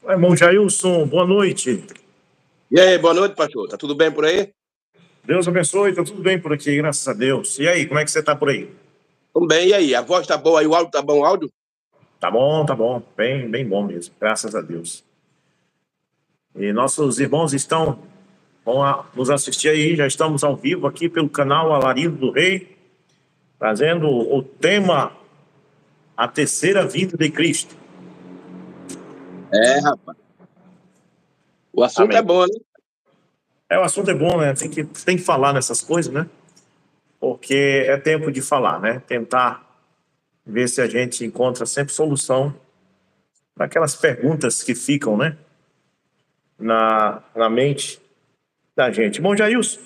Irmão Jailson, boa noite. E aí, boa noite, pastor. Tá tudo bem por aí? Deus abençoe, tá tudo bem por aqui, graças a Deus. E aí, como é que você tá por aí? Tudo bem, e aí? A voz tá boa aí, o áudio tá bom, o áudio? Tá bom, bem bom mesmo, graças a Deus. E nossos irmãos nos assistir aí, já estamos ao vivo aqui pelo canal Alarido do Rei, trazendo o tema A Terceira Vinda de Cristo. Rapaz. O assunto Amém. é bom, né? O assunto é bom, né? Tem que falar nessas coisas, né? Porque é tempo de falar, né? Tentar ver se a gente encontra sempre solução para aquelas perguntas que ficam, né? Na mente da gente. Bom, Jailson,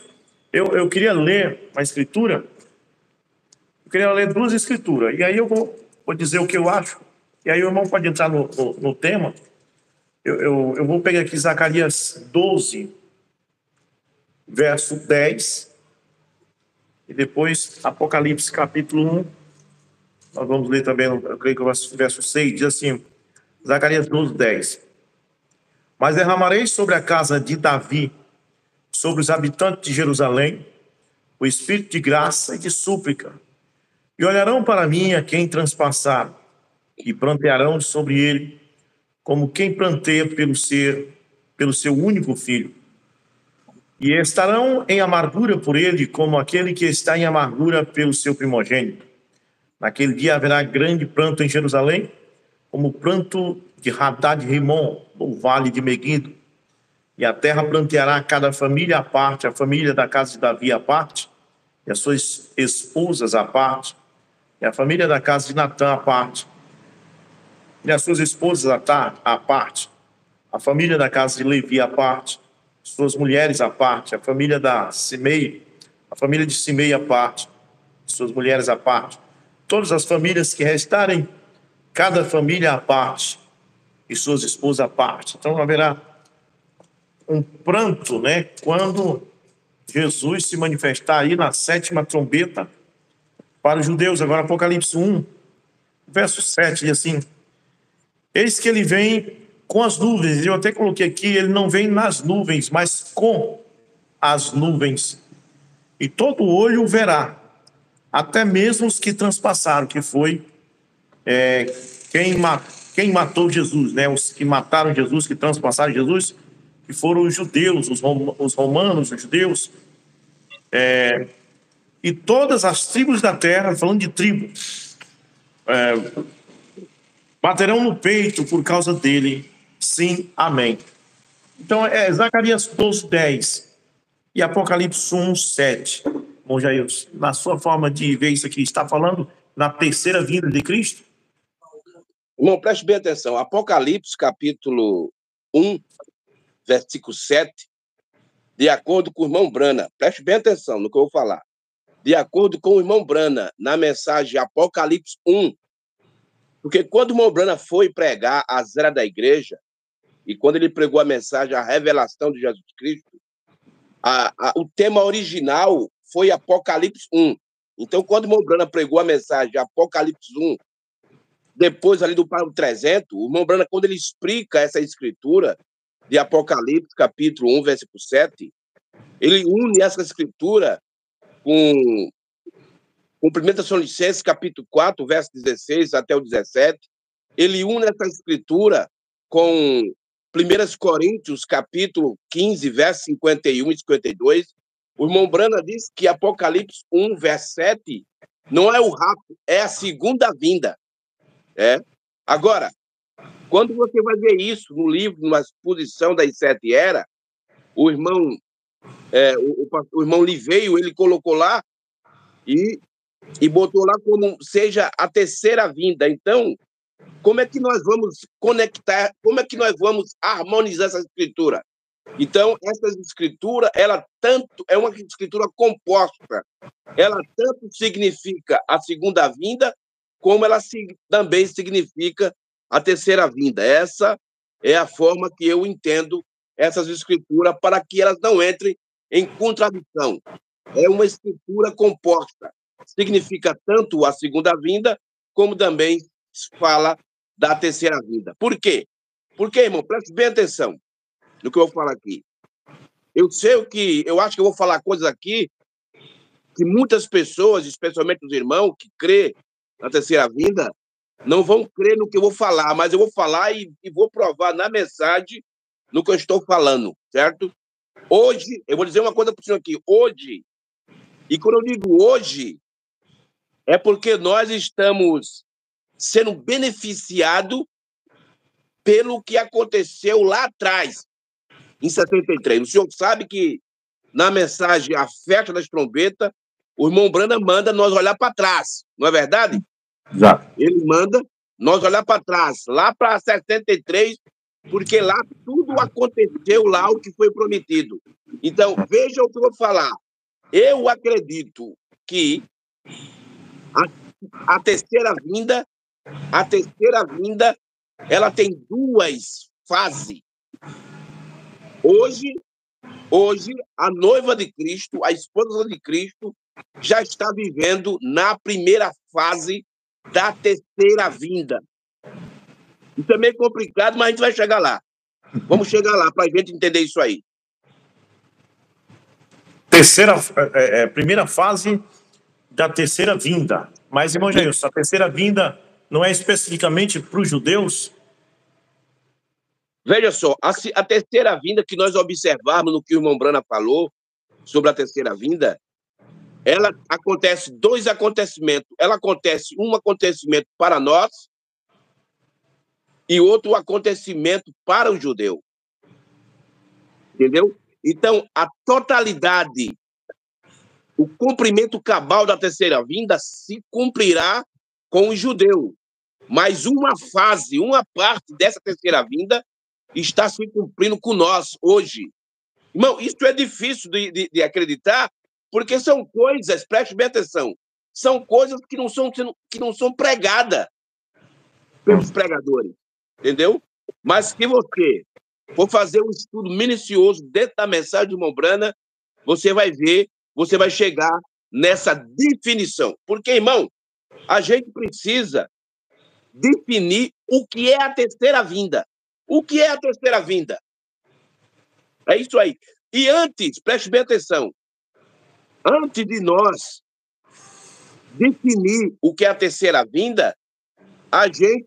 eu queria ler uma escritura, eu queria ler duas escrituras, e aí eu vou dizer o que eu acho, e aí o irmão pode entrar no tema. Eu vou pegar aqui Zacarias 12, verso 10, e depois Apocalipse capítulo 1, nós vamos ler também, eu creio que o verso 6, diz assim, Zacarias 12, 10. Mas derramarei sobre a casa de Davi, sobre os habitantes de Jerusalém, o espírito de graça e de súplica. E olharão para mim a quem transpassar, e prantearão sobre ele, como quem pranteia pelo seu único filho. E estarão em amargura por ele, como aquele que está em amargura pelo seu primogênito. Naquele dia haverá grande pranto em Jerusalém, como o pranto de Hadad-Rimon, no vale de Meguido. E a terra planteará cada família à parte, a família da casa de Davi à parte, e as suas esposas à parte, e a família da casa de Natã à parte, e as suas esposas à parte, a família da casa de Levi à parte, suas mulheres à parte, a família a família de Simei à parte, suas mulheres à parte, todas as famílias que restarem, cada família à parte, e suas esposas à parte. Então haverá um pranto, né, quando Jesus se manifestar aí na sétima trombeta para os judeus. Agora, Apocalipse 1, verso 7, diz assim: eis que ele vem com as nuvens. Eu até coloquei aqui, ele não vem nas nuvens, mas com as nuvens. E todo olho o verá, até mesmo os que transpassaram, que foi quem matou Jesus, né? Os que mataram Jesus, que transpassaram Jesus, que foram os judeus, os romanos, os judeus, e todas as tribos da terra, falando de tribo, baterão no peito por causa dele. Sim, amém. Então, Zacarias 12, 10 e Apocalipse 1, 7. Bom, Jair, na sua forma de ver isso aqui, está falando na terceira vinda de Cristo? Irmão, preste bem atenção. Apocalipse, capítulo 1, versículo 7, de acordo com o irmão Brana, preste bem atenção no que eu vou falar. De acordo com o irmão Brana, na mensagem Apocalipse 1, porque quando o irmão Brana foi pregar a zera da igreja, e quando ele pregou a mensagem, a revelação de Jesus Cristo, o tema original foi Apocalipse 1. Então, quando o irmão Brana pregou a mensagem Apocalipse 1, depois ali do parágrafo 300, o irmão Brana, quando ele explica essa escritura de Apocalipse, capítulo 1, versículo 7, ele une essa escritura com 1 Tessalonicenses, capítulo 4, verso 16 até o 17, ele une essa escritura com 1 Coríntios, capítulo 15, verso 51 e 52. O irmão Brana diz que Apocalipse 1, verso 7, não é o rapto, é a segunda vinda. Agora, quando você vai ver isso no livro, numa exposição das 7 eras, o irmão Liveio, ele colocou lá e botou lá como seja a terceira vinda. Então, como é que nós vamos conectar, como é que nós vamos harmonizar essa escritura? Então, essa escritura, ela tanto é uma escritura composta, ela tanto significa a segunda vinda, como ela também significa a terceira vinda. Essa é a forma que eu entendo essas escrituras, para que elas não entrem em contradição. É uma escritura composta, significa tanto a segunda vinda, como também fala da terceira vinda. Por quê? Por quê, irmão? Preste bem atenção no que eu vou falar aqui. Eu acho que eu vou falar coisas aqui que muitas pessoas, especialmente os irmãos que crê na terceira vinda, não vão crer no que eu vou falar, mas eu vou falar e vou provar na mensagem no que eu estou falando, certo? Hoje, eu vou dizer uma coisa para o senhor aqui, hoje, e quando eu digo hoje, é porque nós estamos sendo beneficiados pelo que aconteceu lá atrás, em 73. O senhor sabe que na mensagem A Festa das Trombetas, o irmão Branda manda nós olhar para trás, não é verdade? Exato. Ele manda nós olhar para trás, lá para 73, porque lá tudo aconteceu lá o que foi prometido. Então, veja o que eu vou falar. Eu acredito que a terceira vinda, ela tem duas fases. Hoje, a noiva de Cristo, a esposa de Cristo, já está vivendo na primeira fase da terceira vinda. Isso é meio complicado, mas a gente vai chegar lá. Vamos chegar lá para a gente entender isso aí. Primeira fase da terceira vinda. Mas, irmão Jailson, a terceira vinda não é especificamente para os judeus? Veja só, a terceira vinda que nós observarmos no que o irmão Brana falou sobre a terceira vinda, ela acontece dois acontecimentos. Ela acontece um acontecimento para nós e outro acontecimento para o judeu. Entendeu? Então, a totalidade, o cumprimento cabal da terceira vinda se cumprirá com o judeu. Mas uma fase, uma parte dessa terceira vinda está se cumprindo com nós hoje. Irmão, isso é difícil de acreditar, porque são coisas, preste bem atenção, são coisas que não são pregadas pelos pregadores, entendeu? Mas que você for fazer um estudo minucioso dentro da mensagem de irmão Brana, você vai ver, você vai chegar nessa definição. Porque, irmão, a gente precisa definir o que é a terceira vinda. O que é a terceira vinda? É isso aí. E antes, preste bem atenção, antes de nós definir o que é a terceira vinda, a gente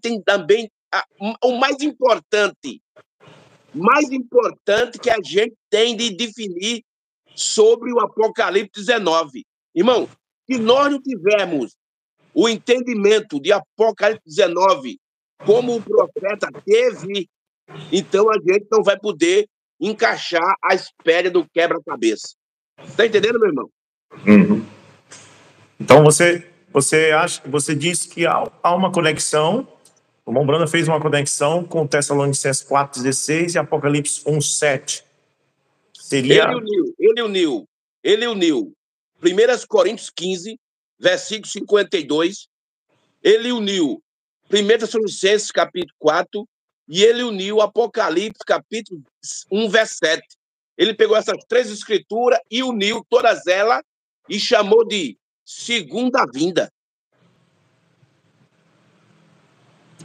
tem também o mais importante que a gente tem de definir sobre o Apocalipse 19. Irmão, se nós não tivermos o entendimento de Apocalipse 19 como o profeta teve, então a gente não vai poder encaixar a espécie do quebra-cabeça. Está entendendo, meu irmão? Uhum. Então você diz que há uma conexão. O irmão Brana fez uma conexão com Tessalonicenses 4,16 e Apocalipse 1,7. Seria... Ele uniu 1 Coríntios 15, versículo 52, ele uniu 1 Tessalonicenses capítulo 4 e ele uniu Apocalipse capítulo 1, verso 7. Ele pegou essas três escrituras e uniu todas elas e chamou de segunda vinda.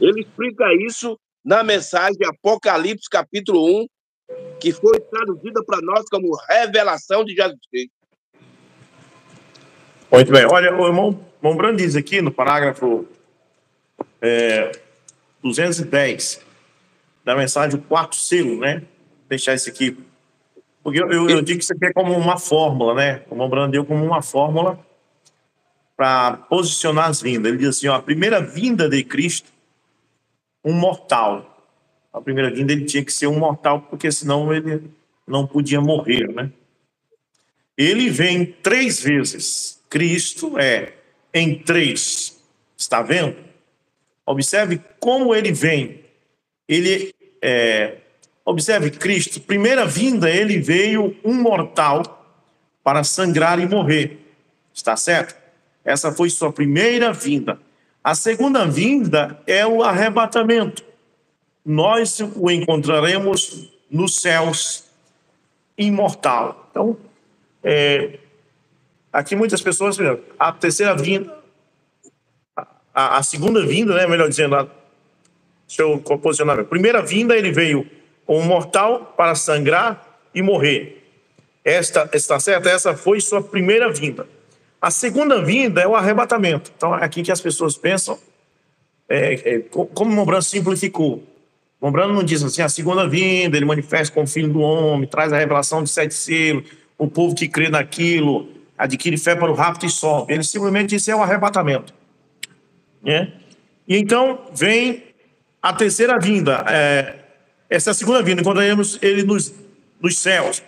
Ele explica isso na mensagem de Apocalipse capítulo 1, que foi traduzida para nós como revelação de Jesus Cristo. Muito bem. Olha, o irmão Brando diz aqui no parágrafo 210 da mensagem, o quarto selo, né? Vou deixar isso aqui. Porque eu digo que isso aqui é como uma fórmula, né? O irmão Brando deu como uma fórmula para posicionar as vindas. Ele diz assim, ó, a primeira vinda de Cristo, um mortal. A primeira vinda ele tinha que ser um mortal, porque senão ele não podia morrer, né? Ele vem 3 vezes. Cristo é em 3. Está vendo? Observe como ele vem. Observe Cristo. Primeira vinda, ele veio um mortal para sangrar e morrer. Está certo? Essa foi sua primeira vinda. A segunda vinda é o arrebatamento. Nós o encontraremos nos céus, imortal. Então, aqui muitas pessoas, a terceira vinda, a segunda vinda, né, melhor dizendo, seu posicionamento. Primeira vinda, ele veio como mortal para sangrar e morrer. Está certo? Essa foi sua primeira vinda. A segunda vinda é o arrebatamento. Então, é aqui que as pessoas pensam, como Mombrano simplificou. Mombrano não diz assim, a segunda vinda, ele manifesta como filho do homem, traz a revelação de 7 selos, o povo que crê naquilo, adquire fé para o rapto e sobe. Ele simplesmente diz é o arrebatamento. Né? E então vem a terceira vinda, essa é a segunda vinda, encontraremos ele nos céus.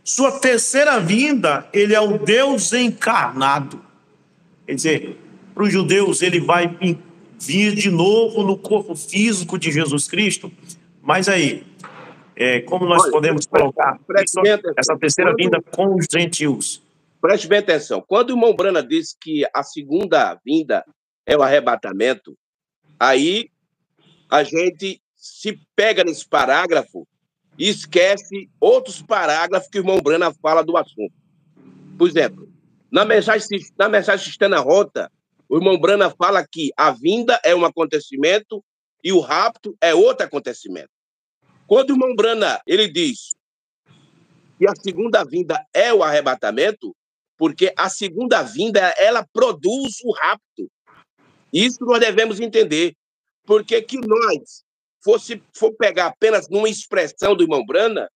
Sua terceira vinda, ele é o Deus encarnado. Quer dizer, para os judeus, ele vai vir de novo no corpo físico de Jesus Cristo. Mas aí, como nós podemos colocar essa terceira vinda com os gentios? Preste bem atenção. Quando o irmão Brana diz que a segunda vinda é o arrebatamento, aí a gente se pega nesse parágrafo e esquece outros parágrafos que o irmão Brana fala do assunto. Por exemplo, na mensagem Sistana Rota, o irmão Brana fala que a vinda é um acontecimento e o rapto é outro acontecimento. Quando o irmão Brana ele diz que a segunda vinda é o arrebatamento, porque a segunda vinda ela produz o rapto. Isso nós devemos entender, porque que nós for pegar apenas numa expressão do irmão Brana,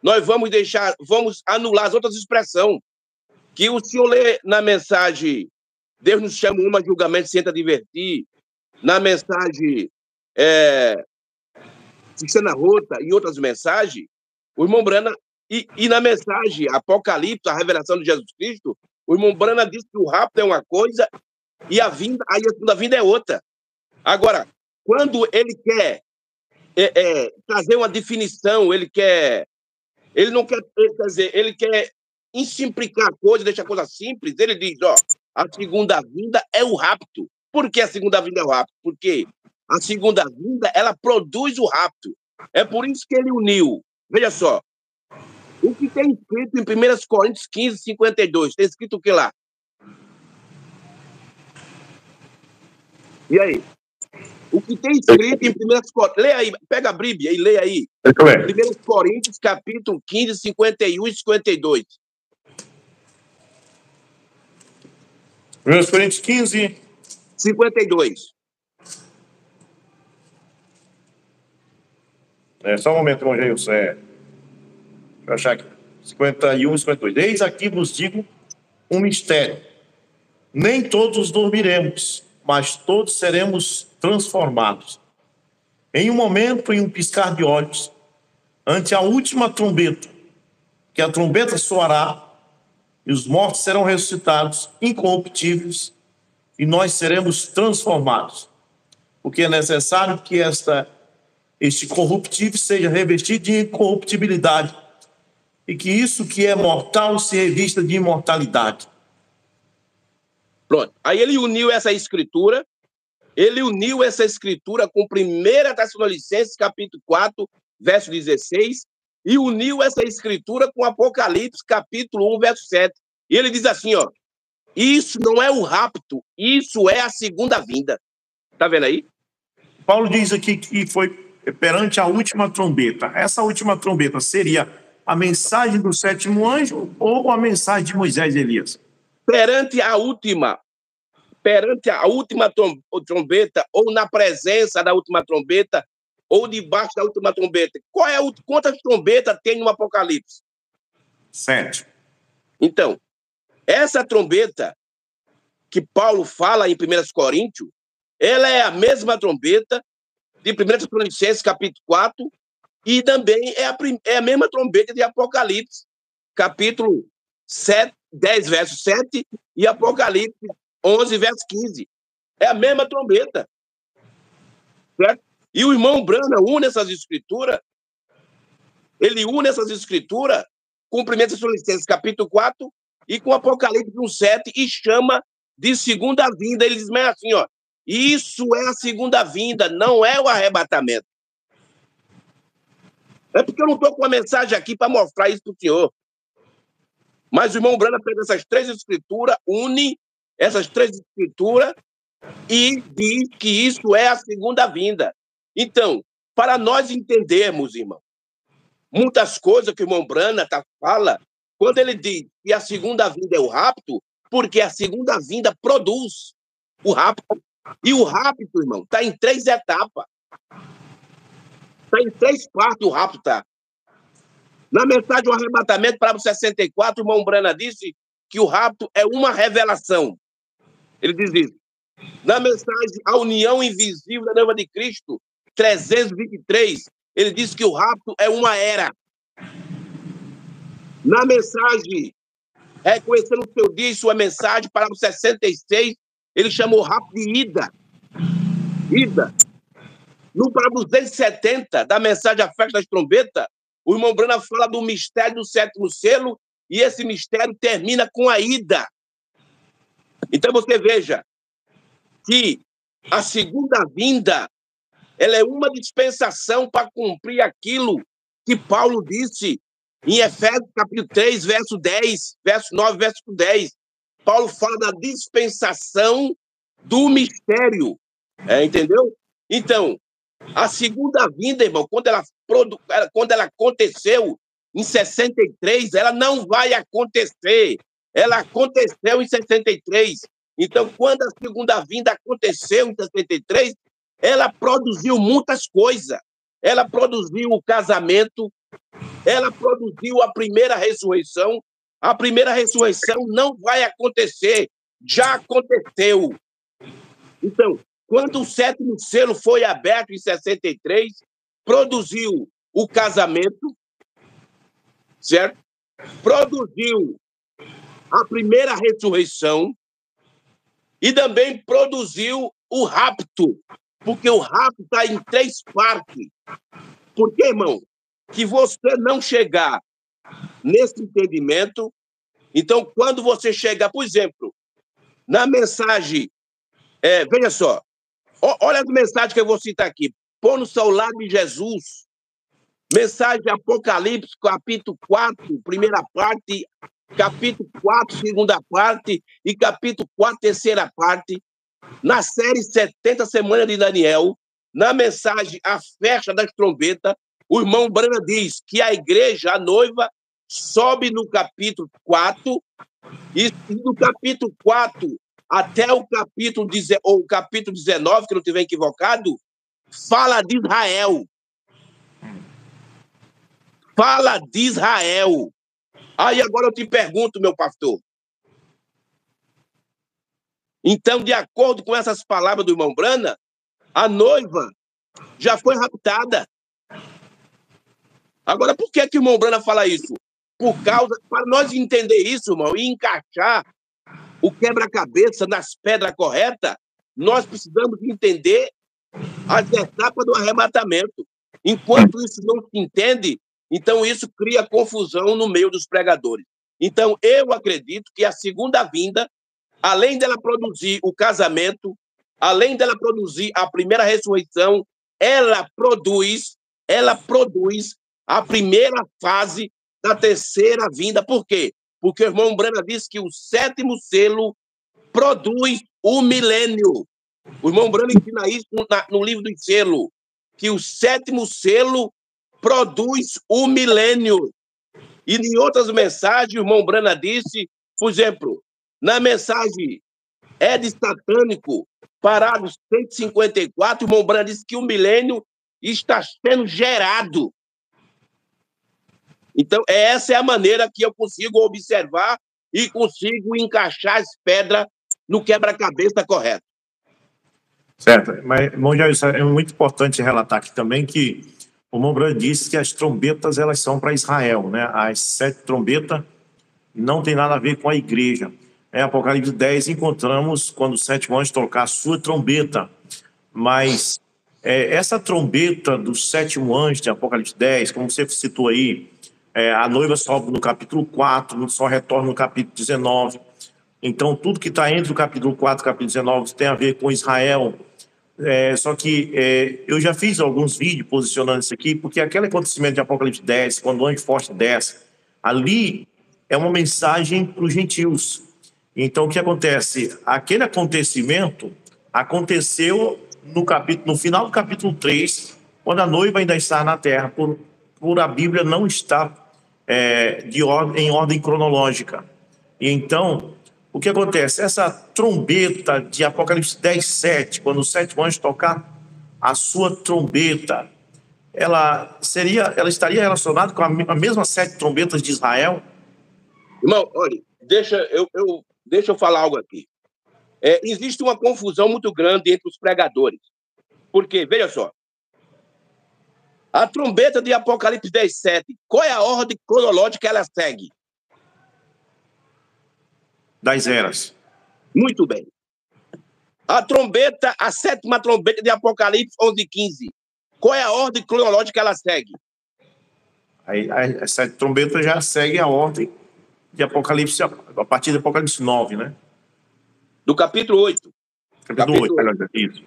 nós vamos anular as outras expressões. Que o senhor lê na mensagem Deus nos chama a julgamento sem advertir, na mensagem Sistana Rota e outras mensagens, o irmão Brana, e na mensagem Apocalipse, a revelação de Jesus Cristo, o irmão Brana diz que o rapto é uma coisa e a segunda vinda é outra. Agora, quando ele quer trazer uma definição, ele não quer, quer dizer, ele quer simplificar a coisa, deixar a coisa simples, ele diz, a segunda vinda é o rapto. Por que a segunda vinda é o rapto? Porque a segunda vinda, ela produz o rapto. É por isso que ele uniu. Veja só, o que tem escrito em 1 Coríntios 15, 52, tem escrito o que lá? E aí? O que tem escrito em 1 Coríntios... Lê aí, pega a Bíblia e lê aí. 1 Coríntios, capítulo 15, 51 e 52. 1 Coríntios 15... 52. Só um momento, irmão Geilson. Deixa eu achar aqui. 51 e 52. Eis aqui vos digo um mistério. Nem todos dormiremos, mas todos seremos transformados. Em um momento, em um piscar de olhos, ante a última trombeta, que a trombeta soará, e os mortos serão ressuscitados, incorruptíveis, e nós seremos transformados. Porque é necessário que este corruptível seja revestido de incorruptibilidade, e que isso que é mortal se revista de imortalidade. Pronto. Aí ele uniu essa escritura com 1 Tessalonicenses, capítulo 4, verso 16, e uniu essa escritura com Apocalipse, capítulo 1, verso 7. E ele diz assim, isso não é o rapto, isso é a segunda vinda. Tá vendo aí? Paulo diz aqui que foi perante a última trombeta. Essa última trombeta seria a mensagem do sétimo anjo ou a mensagem de Moisés e Elias? Perante a última trombeta, ou na presença da última trombeta, ou debaixo da última trombeta. Quantas trombetas tem no Apocalipse? 7. Então, essa trombeta que Paulo fala em 1 Coríntios, ela é a mesma trombeta de 1 Tessalonicenses, capítulo 4, e também é a mesma trombeta de Apocalipse, capítulo 7, 10, verso 7, e Apocalipse 11, verso 15. É a mesma trombeta. Certo? E o irmão Brana une essas escrituras, com 1 Tessalonicenses, capítulo 4, e com Apocalipse 1, 7, e chama de segunda vinda. Ele diz assim, isso é a segunda vinda, não é o arrebatamento. É porque eu não estou com uma mensagem aqui para mostrar isso para o senhor. Mas o irmão Brana pega essas três escrituras, une essas três escrituras e diz que isso é a segunda vinda. Então, para nós entendermos, irmão, muitas coisas que o irmão Brana fala, quando ele diz que a segunda vinda é o rapto, porque a segunda vinda produz o rapto. E o rapto, irmão, está em 3 etapas. Está em 3 partes o rapto, tá? Na mensagem do arrebatamento, parágrafo 64, o irmão Brana disse que o rapto é uma revelação. Ele diz isso. Na mensagem A União Invisível da Noiva de Cristo, 323, ele diz que o rapto é uma era. Na mensagem Reconhecendo o Seu Dia e Sua Mensagem, parágrafo 66, ele chamou o rapto de ida. Ida. No parágrafo 270 da mensagem A Festa das Trombetas, o irmão Brana fala do mistério do 7º selo, e esse mistério termina com a ida. Então você veja que a segunda vinda, ela é uma dispensação para cumprir aquilo que Paulo disse em Efésios capítulo 3, verso 10, verso 9, verso 10. Paulo fala da dispensação do mistério. Entendeu? Então, a segunda vinda, irmão, quando ela aconteceu em 63, ela não vai acontecer. Ela aconteceu em 63. Então, quando a segunda vinda aconteceu em 63, ela produziu muitas coisas. Ela produziu o casamento, ela produziu a primeira ressurreição. A primeira ressurreição não vai acontecer, já aconteceu. Então, quando o 7º selo foi aberto em 63, produziu o casamento, certo? Produziu a primeira ressurreição e também produziu o rapto, porque o rapto está em 3 partes. Por que, irmão? Que você não chegar nesse entendimento, então, quando você chegar, por exemplo, na mensagem, veja só, olha as mensagens que eu vou citar aqui. Pôr no seu lado de Jesus. Mensagem de Apocalipse, capítulo 4, primeira parte, capítulo 4, segunda parte, e capítulo 4, terceira parte. Na série 70 Semanas de Daniel, na mensagem A Festa das Trombetas, o irmão Brana diz que a igreja, a noiva, sobe no capítulo 4, e do capítulo 4 até o capítulo 19, que não estiver equivocado, fala de Israel. Fala de Israel. Aí agora eu te pergunto, meu pastor. Então, de acordo com essas palavras do irmão Brana, a noiva já foi raptada. Agora, por que o irmão Brana fala isso? Para nós entender isso, irmão, e encaixar o quebra-cabeça nas pedras corretas, nós precisamos entender as etapas do arrebatamento. Enquanto isso não se entende, então isso cria confusão no meio dos pregadores. Então, eu acredito que a segunda vinda, além dela produzir o casamento, além dela produzir a primeira ressurreição, ela produz a primeira fase da terceira vinda. Por quê? Porque o irmão Brana diz que o 7º selo produz o milênio. O irmão Brana ensina isso no livro do selo, que o 7º selo produz o milênio. E em outras mensagens, o irmão Brana disse, por exemplo, na mensagem Ed Satânico, parágrafo 154, o irmão Brana disse que o milênio está sendo gerado. Então, essa é a maneira que eu consigo observar e consigo encaixar as pedras no quebra-cabeça correto. Certo, mas, irmão Jair, é muito importante relatar aqui também que o irmão Brana disse que as trombetas, elas são para Israel, né? As 7 trombetas não tem nada a ver com a igreja. Em Apocalipse 10, encontramos quando o 7º anjo tocar a sua trombeta, mas essa trombeta do 7º anjo de Apocalipse 10, como você citou aí, a noiva sobe no capítulo 4, só retorna no capítulo 19. Então, tudo que está entre o capítulo 4 e o capítulo 19 tem a ver com Israel. Só que eu já fiz alguns vídeos posicionando isso aqui, porque aquele acontecimento de Apocalipse 10, quando o anjo forte desce, ali é uma mensagem para os gentios. Então, o que acontece? Aquele acontecimento aconteceu no final do capítulo 3, quando a noiva ainda está na terra, por a Bíblia não estar em ordem cronológica. E então, o que acontece? Essa trombeta de Apocalipse 10:7, quando o sétimo anjo tocar a sua trombeta, ela estaria relacionada com a mesma 7 trombetas de Israel? Irmão, olha, deixa eu falar algo aqui. Existe uma confusão muito grande entre os pregadores. Porque, veja só, a trombeta de Apocalipse 10:7, qual é a ordem cronológica que ela segue? Das eras. Muito bem. A sétima trombeta de Apocalipse 11:15, qual é a ordem cronológica que ela segue? Aí, a 7 trombetas já segue a ordem de Apocalipse, a partir de Apocalipse 9, né? Do capítulo 8. Capítulo 8, isso.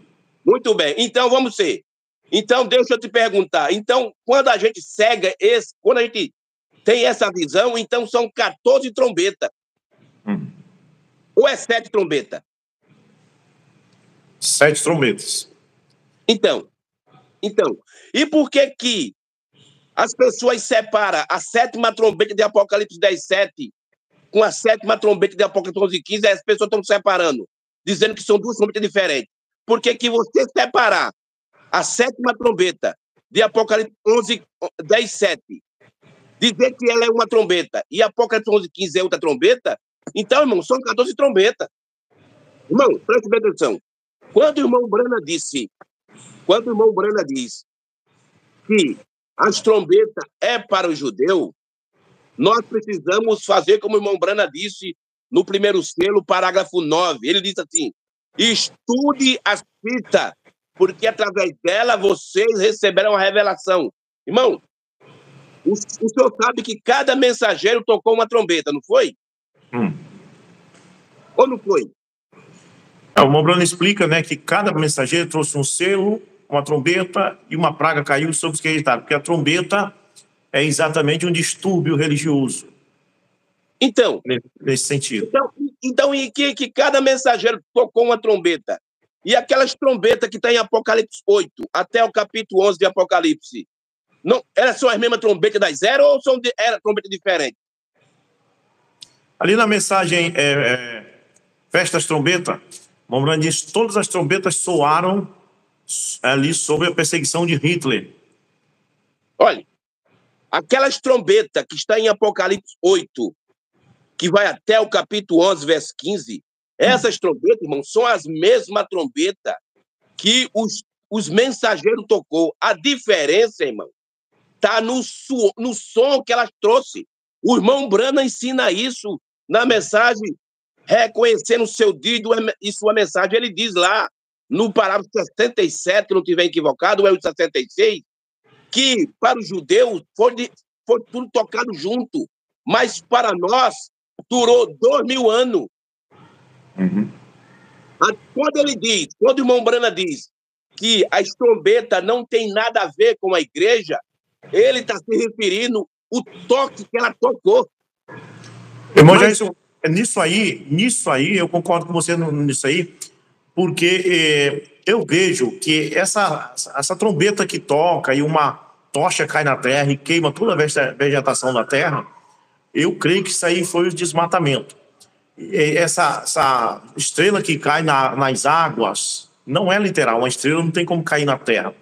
Muito bem. Então, vamos ser. Então, deixa eu te perguntar. Então, quando a gente quando a gente tem essa visão, então são 14 trombetas. Ou é 7 trombetas? 7 trombetas. Então, e por que as pessoas separam a sétima trombeta de Apocalipse 10:7 com a sétima trombeta de Apocalipse 11:15? As pessoas estão separando, dizendo que são 2 trombetas diferentes. Por que você separar a sétima trombeta de Apocalipse 10:7, dizer que ela é uma trombeta, e Apocalipse 11:15 é outra trombeta? Então, irmão, são 14 trombetas. Irmão, preste bem atenção. Quando o irmão Brana diz que as trombetas é para o judeu, nós precisamos fazer como o irmão Brana disse no primeiro selo, parágrafo 9. Ele diz assim: estude a fita, porque através dela vocês receberão a revelação. Irmão, o senhor sabe que cada mensageiro tocou uma trombeta, não foi? Ou não foi? O irmão Brana explica, né, que cada mensageiro trouxe um selo, uma trombeta, e uma praga caiu sobre os que estavam, porque a trombeta é exatamente um distúrbio religioso. Então, nesse sentido. Então em que cada mensageiro tocou uma trombeta? E aquelas trombetas que está em Apocalipse 8, até o capítulo 11 de Apocalipse, não, eram só as mesmas trombetas das eras ou era trombeta diferente? Ali na mensagem Festa das Trombetas, o irmão Brana diz: todas as trombetas soaram ali sobre a perseguição de Hitler. Olha, aquelas trombetas que está em Apocalipse 8, que vai até o capítulo 11, verso 15, essas trombetas, irmão, são as mesmas trombetas que os mensageiros tocou. A diferença, irmão, está no som que elas trouxe. O irmão Brana ensina isso na mensagem Reconhecendo o Seu Dia e Sua Mensagem. Ele diz lá, no parágrafo 67, que não estiver equivocado, ou é o 66, que para os judeus foi tudo tocado junto, mas para nós durou 2000 anos. Quando o irmão Brana diz que as trombetas não tem nada a ver com a igreja, ele está se referindo ao toque que ela tocou. Irmão, nisso aí, eu concordo com você nisso aí, porque eu vejo que essa trombeta que toca e uma tocha cai na terra e queima toda a vegetação da terra, eu creio que isso aí foi o desmatamento. Essa estrela que cai nas águas não é literal, uma estrela não tem como cair na terra,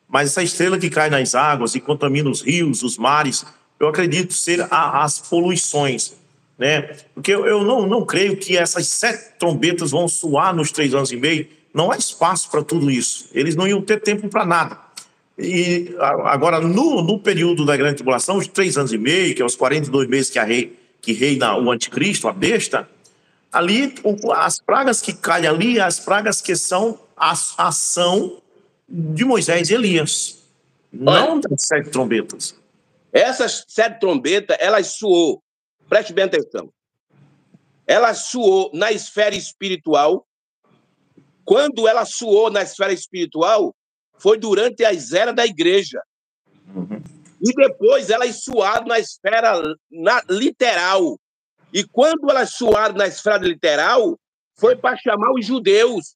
mas essa estrela que cai nas águas e contamina os rios, os mares, eu acredito ser as poluições, né? Porque eu não creio que essas 7 trombetas vão soar nos 3 anos e meio. Não há espaço para tudo isso. Eles não iam ter tempo para nada. E agora, no período da grande tribulação, os 3 anos e meio, que é os 42 meses que reina o anticristo, a besta, ali as pragas que caem ali, as pragas que são a ação de Moisés e Elias, não das 7 trombetas. Essas 7 trombetas, elas soou, preste bem atenção, elas soou na esfera espiritual. Quando ela soou na esfera espiritual, foi durante as eras da igreja. E depois elas soaram na esfera literal. E quando elas soaram na esfera literal, foi para chamar os judeus.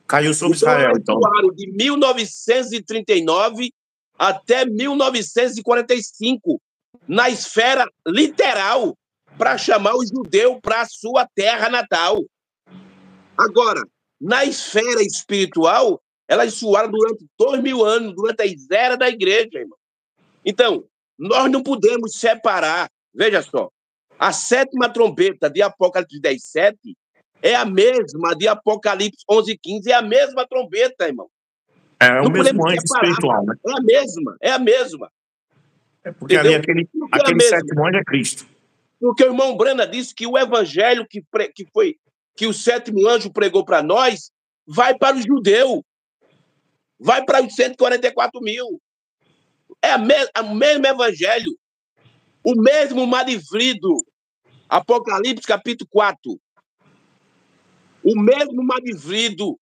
Caiu sobre Então, Israel, eles então. atuaram de 1939 até 1945, na esfera literal, para chamar o judeu para a sua terra natal. Agora, na esfera espiritual, elas soaram durante 2000 anos, durante a era da igreja, irmão. Então, nós não podemos separar. Veja só, a sétima trombeta de Apocalipse 10:7 é a mesma de Apocalipse 11:15, é a mesma trombeta, irmão. É o Não mesmo podemos anjo separar. espiritual, né? É a mesma, é a mesma. É porque ali Entendeu? Por que é a aquele mesma? sétimo anjo é Cristo. Porque o irmão Brana disse que o evangelho que o sétimo anjo pregou para nós vai para o judeu, vai para os 144 mil. É o mesmo evangelho, o mesmo malivrido. Apocalipse capítulo 4. O mesmo malivrido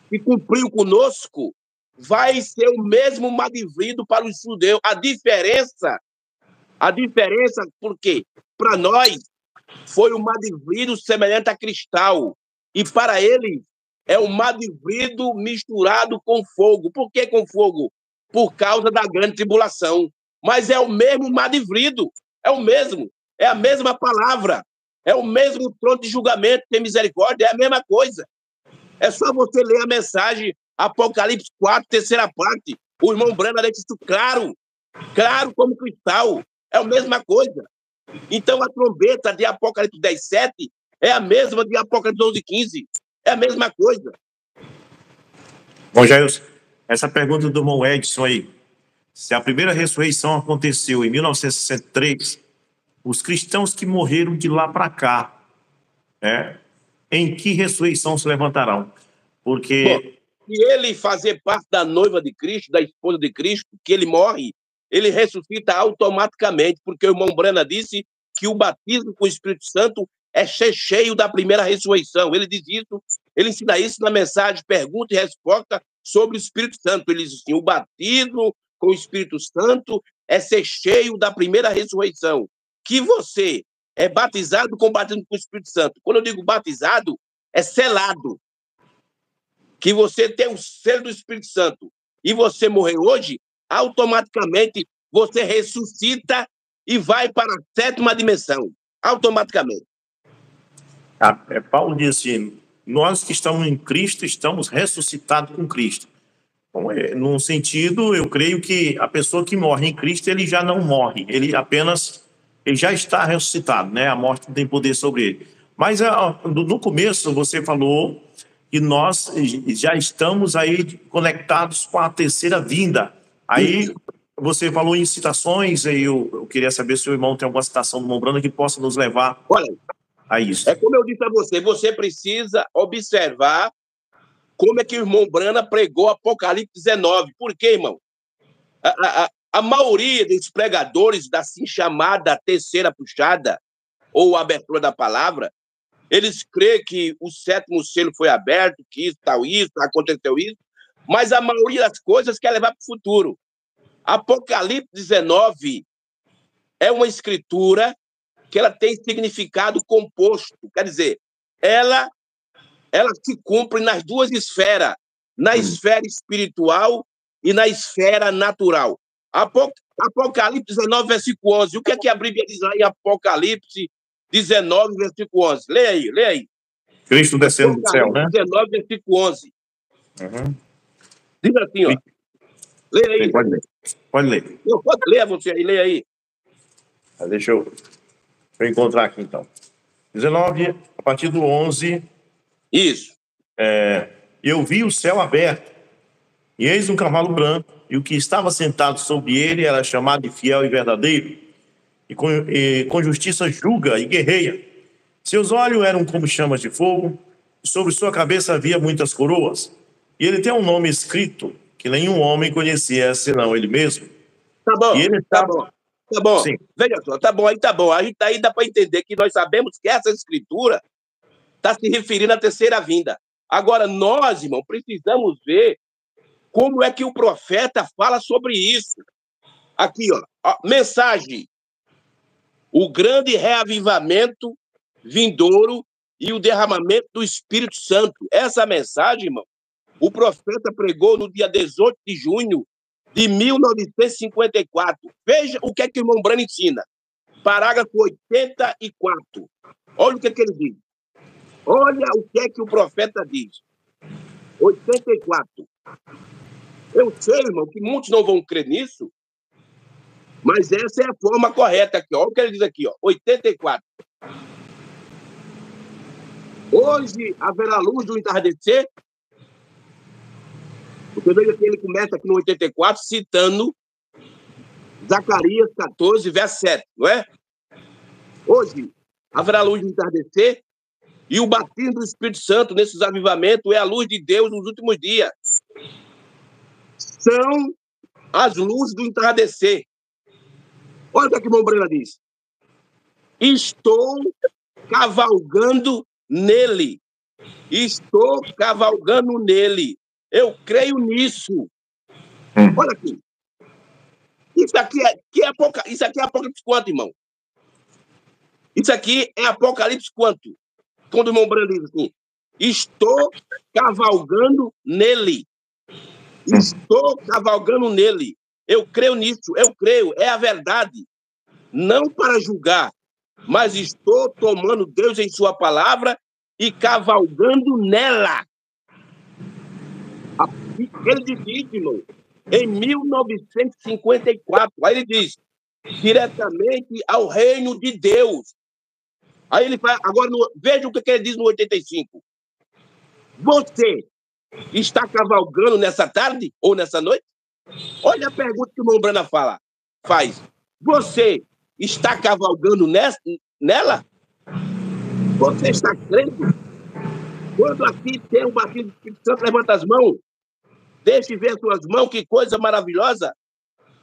que cumpriu conosco, vai ser o mesmo malivrido para os judeus. A diferença, porque para nós foi um madivrido semelhante a cristal, e para ele é um madivrido misturado com fogo. Por que com fogo? Por causa da grande tribulação. Mas é o mesmo madivrido, é o mesmo, é a mesma palavra, é o mesmo trono de julgamento, tem misericórdia, é a mesma coisa. É só você ler a mensagem Apocalipse 4, terceira parte. O irmão Brana deixa isso claro, claro como cristal, é a mesma coisa. Então, a trombeta de Apocalipse 10:7 é a mesma de Apocalipse 11:15. É a mesma coisa. Bom, Jailson, essa pergunta do irmão Edson aí. Se a primeira ressurreição aconteceu em 1963, os cristãos que morreram de lá para cá, né, em que ressurreição se levantarão? Bom, Porque se ele fazer parte da noiva de Cristo, da esposa de Cristo, que ele morre, ele ressuscita automaticamente, porque o irmão Brana disse que o batismo com o Espírito Santo é cheio da primeira ressurreição. Ele diz isso, ele ensina isso na mensagem Pergunta e Resposta sobre o Espírito Santo. Ele diz assim: o batismo com o Espírito Santo é ser cheio da primeira ressurreição. Que você é batizado com o batismo com o Espírito Santo. Quando eu digo batizado, é selado. Que você tem o selo do Espírito Santo e você morrer hoje, automaticamente você ressuscita e vai para a sétima dimensão. Automaticamente. Paulo diz assim: nós que estamos em Cristo, estamos ressuscitados com Cristo. Bom, num sentido, eu creio que a pessoa que morre em Cristo, ele já não morre, ele já está ressuscitado, né? A morte não tem poder sobre ele. Mas no começo você falou que nós já estamos aí conectados com a terceira vinda. Aí você falou em citações, aí eu queria saber se o irmão tem alguma citação do irmão Brana que possa nos levar a isso. É como eu disse a você, você precisa observar como é que o irmão Brana pregou Apocalipse 19. Por quê, irmão? A maioria dos pregadores da assim chamada terceira puxada, ou abertura da palavra, eles creem que o sétimo selo foi aberto, que isso, aconteceu isso, mas a maioria das coisas quer levar para o futuro. Apocalipse 19 é uma escritura que ela tem significado composto, quer dizer, ela se cumpre nas duas esferas, na esfera espiritual e na esfera natural. Apocalipse 19, versículo 11. O que é que a Bíblia diz aí em Apocalipse 19, versículo 11? Leia aí. Cristo descendo do céu, né? 19, versículo 11. Uhum. Diz assim, ó. Leia aí. Pode ler. Eu posso ler você aí, leia aí. Deixa eu encontrar aqui, então. 19, a partir do 11. Isso. Eu vi o céu aberto, e eis um cavalo branco, e o que estava sentado sobre ele era chamado de fiel e verdadeiro, e com justiça julga e guerreia. Seus olhos eram como chamas de fogo, e sobre sua cabeça havia muitas coroas. E ele tem um nome escrito que nenhum homem conhecia, senão ele mesmo. Tá bom, E ele tá bom. Tá bom. Sim. Veja só, tá bom. Aí dá para entender que nós sabemos que essa escritura está se referindo à terceira vinda. Agora, nós, irmão, precisamos ver como é que o profeta fala sobre isso. Aqui, ó, mensagem. O grande reavivamento vindouro e o derramamento do Espírito Santo. Essa mensagem, irmão, o profeta pregou no dia 18 de junho de 1954. Veja o que é que o irmão Brano ensina. Parágrafo 84. Olha o que é que ele diz. Olha o que é que o profeta diz. 84. Eu sei, irmão, que muitos não vão crer nisso, mas essa é a forma correta aqui. Olha o que ele diz aqui, ó. 84. Hoje haverá luz do entardecer. Você veja que ele começa aqui no 84 citando Zacarias 14, verso 7, não é? Hoje haverá luz do entardecer e o batismo do Espírito Santo nesses avivamentos é a luz de Deus nos últimos dias. São as luzes do entardecer. Olha o que o irmão Brena diz. Estou cavalgando nele. Estou cavalgando nele. Eu creio nisso. Olha aqui. Isso aqui é Apocalipse quanto, irmão? Isso aqui é Apocalipse quanto? Quando o irmão Breno diz assim, estou cavalgando nele. Estou cavalgando nele. Eu creio nisso, eu creio, é a verdade. Não para julgar, mas estou tomando Deus em sua palavra e cavalgando nela. Ele diz isso, irmão, em 1954. Aí ele diz, diretamente ao reino de Deus. Aí ele fala, agora, veja o que ele diz no 85. Você está cavalgando nessa tarde ou nessa noite? Olha a pergunta que o irmão Brana faz. Você está cavalgando nela? Você está crendo? Quando aqui tem um batismo do Espírito Santo, levanta as mãos. Deixe ver as suas mãos, que coisa maravilhosa.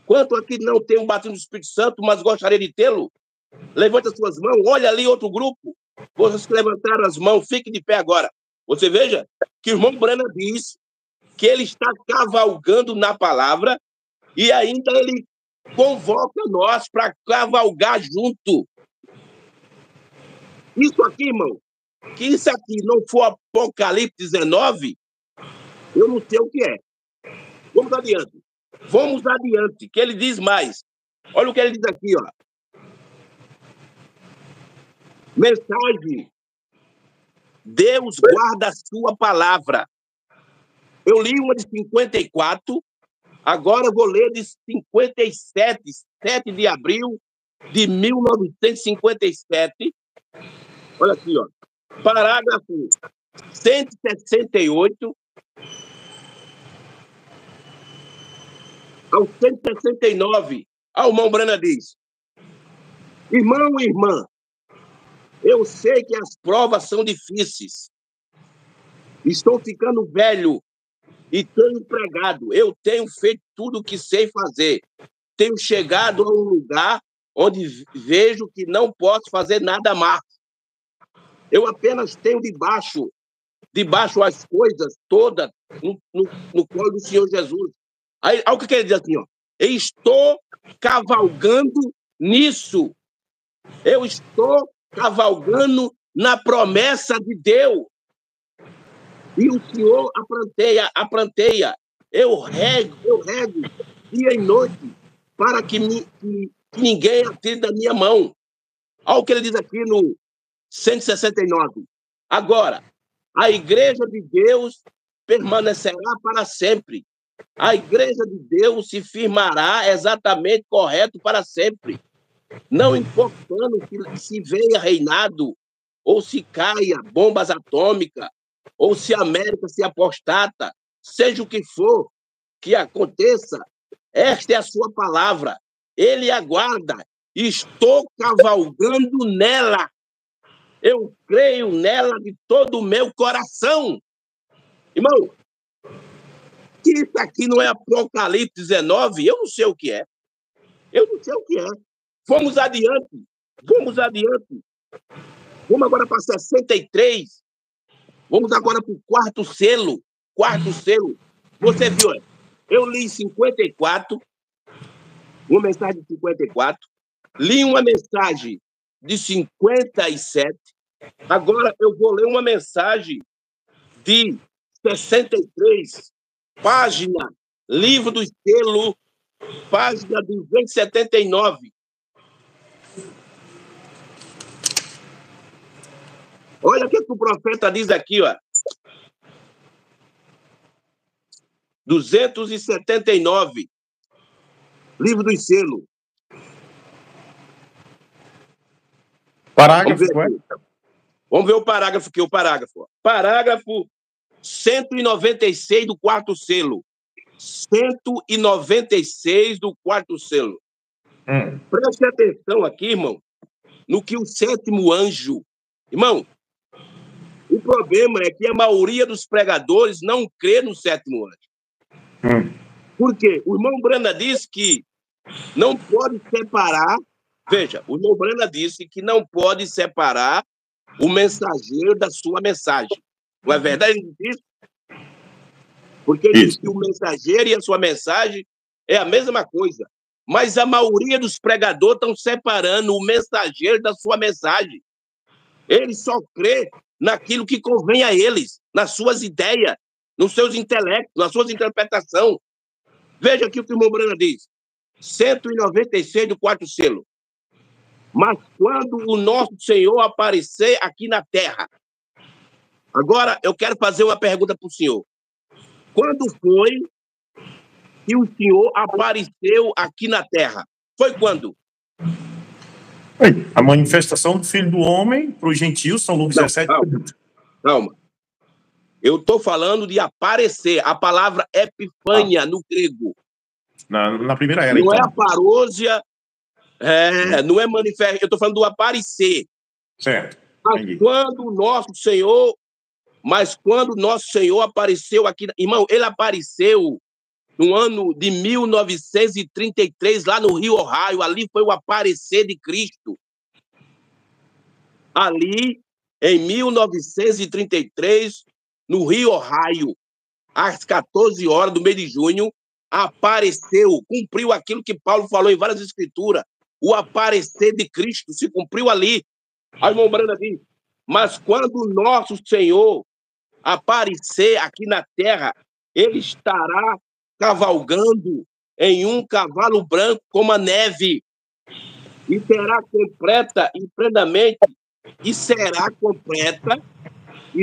Quanto aqui não tem um batismo do Espírito Santo, mas gostaria de tê-lo? Levanta as suas mãos, olha ali outro grupo. Vocês que levantaram as mãos, fique de pé agora. Você veja que o irmão Brana diz que ele está cavalgando na palavra e ainda ele convoca nós para cavalgar junto. Isso aqui, irmão, que isso aqui não for Apocalipse 19, eu não sei o que é. Vamos adiante. Vamos adiante, que ele diz mais. Olha o que ele diz aqui, ó. Mensagem. Deus guarda a sua palavra. Eu li uma de 54, agora eu vou ler de 57, 7 de abril de 1957. Olha aqui, ó. Parágrafo 168 ao 169. O irmão Brana diz: irmão e irmã, eu sei que as provas são difíceis. Estou ficando velho e tenho pregado. Eu tenho feito tudo o que sei fazer. Tenho chegado a um lugar onde vejo que não posso fazer nada mais. Eu apenas tenho debaixo as coisas todas no colo do Senhor Jesus. Aí, olha o que ele diz assim, ó. Eu estou cavalgando nisso. Eu estou cavalgando na promessa de Deus. E o Senhor apranteia. Eu rego dia e noite para que ninguém atire da minha mão. Olha o que ele diz aqui no 169. Agora, a igreja de Deus permanecerá para sempre. A igreja de Deus se firmará exatamente correto para sempre. Não importando se venha reinado, ou se caia bombas atômicas, ou se a América se apostata, seja o que for que aconteça, esta é a sua palavra. Ele aguarda. Estou cavalgando nela. Eu creio nela de todo o meu coração. Irmão, que isso aqui não é Apocalipse 19, eu não sei o que é. Eu não sei o que é. Vamos adiante. Vamos agora para 63. Vamos agora para o quarto selo. Você viu, eu li 54, uma mensagem de 54, li uma mensagem de 57 Agora eu vou ler uma mensagem de 63, página, livro do selo, página 279. Olha o que o profeta diz aqui, ó. 279, livro do selo. Parágrafo, Vamos ver o parágrafo aqui, o parágrafo. Parágrafo 196 do quarto selo. 196 do quarto selo. Preste atenção aqui, irmão, no que o sétimo anjo... Irmão, o problema é que a maioria dos pregadores não crê no sétimo anjo. Por quê? O irmão Brana disse que não pode separar... Veja, o irmão Brana disse que não pode separar o mensageiro da sua mensagem. Não é verdade isso? Porque ele diz que o mensageiro e a sua mensagem é a mesma coisa. Mas a maioria dos pregadores estão separando o mensageiro da sua mensagem. Eles só crê naquilo que convém a eles, nas suas ideias, nos seus intelectos, nas suas interpretações. Veja aqui o que o irmão Brana diz. 196 do quarto selo. Mas quando o nosso Senhor aparecer aqui na terra... Agora, eu quero fazer uma pergunta para o senhor. Quando foi que o senhor apareceu aqui na terra? Foi quando? A manifestação do Filho do Homem para os gentios, São Lucas 17. Calma. Eu estou falando de aparecer. A palavra epifania no grego. Na primeira era, não então. É a parousia, não é manifestação. Eu estou falando do aparecer. Certo. Mas quando o nosso Senhor apareceu aqui... Irmão, ele apareceu no ano de 1933, lá no Rio Ohio. Ali foi o aparecer de Cristo. Ali, em 1933, no Rio Ohio, às 14 horas do mês de junho, apareceu, cumpriu aquilo que Paulo falou em várias escrituras. O aparecer de Cristo se cumpriu ali. Aí o irmão Brana diz, mas quando o nosso Senhor aparecer aqui na terra, ele estará cavalgando em um cavalo branco como a neve, e será completa e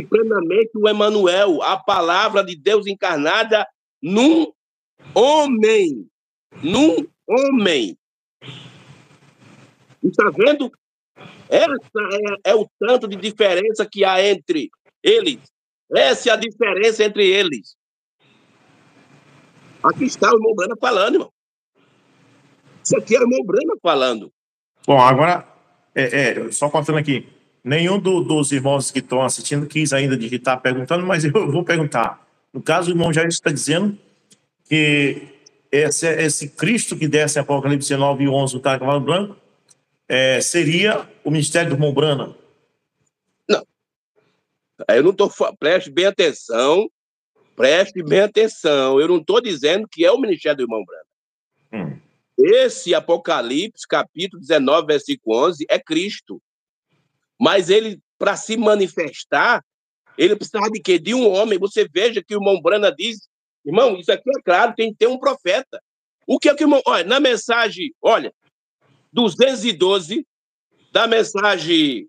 plenamente o Emanuel, a palavra de Deus encarnada num homem. Está vendo? Essa é o tanto de diferença que há entre eles. Essa é a diferença entre eles. Aqui está o irmão Brana falando, irmão. Isso aqui é o irmão Brana falando. Bom, agora, só cortando aqui, nenhum dos irmãos que estão assistindo quis ainda digitar perguntando, mas eu vou perguntar. No caso, o irmão Jair está dizendo que esse Cristo que desce em Apocalipse 19 e 11 do cavalo branco seria o ministério do irmão Brana? Não. Eu não estou... Preste bem atenção. Eu não estou dizendo que é o ministério do irmão Brana. Esse Apocalipse, capítulo 19, versículo 11, é Cristo. Mas ele, para se manifestar, ele precisava de quê? De um homem. Você veja que o irmão Brana diz, irmão, isso aqui é claro, tem que ter um profeta. O que é que o irmão... Olha, na mensagem, 212, da mensagem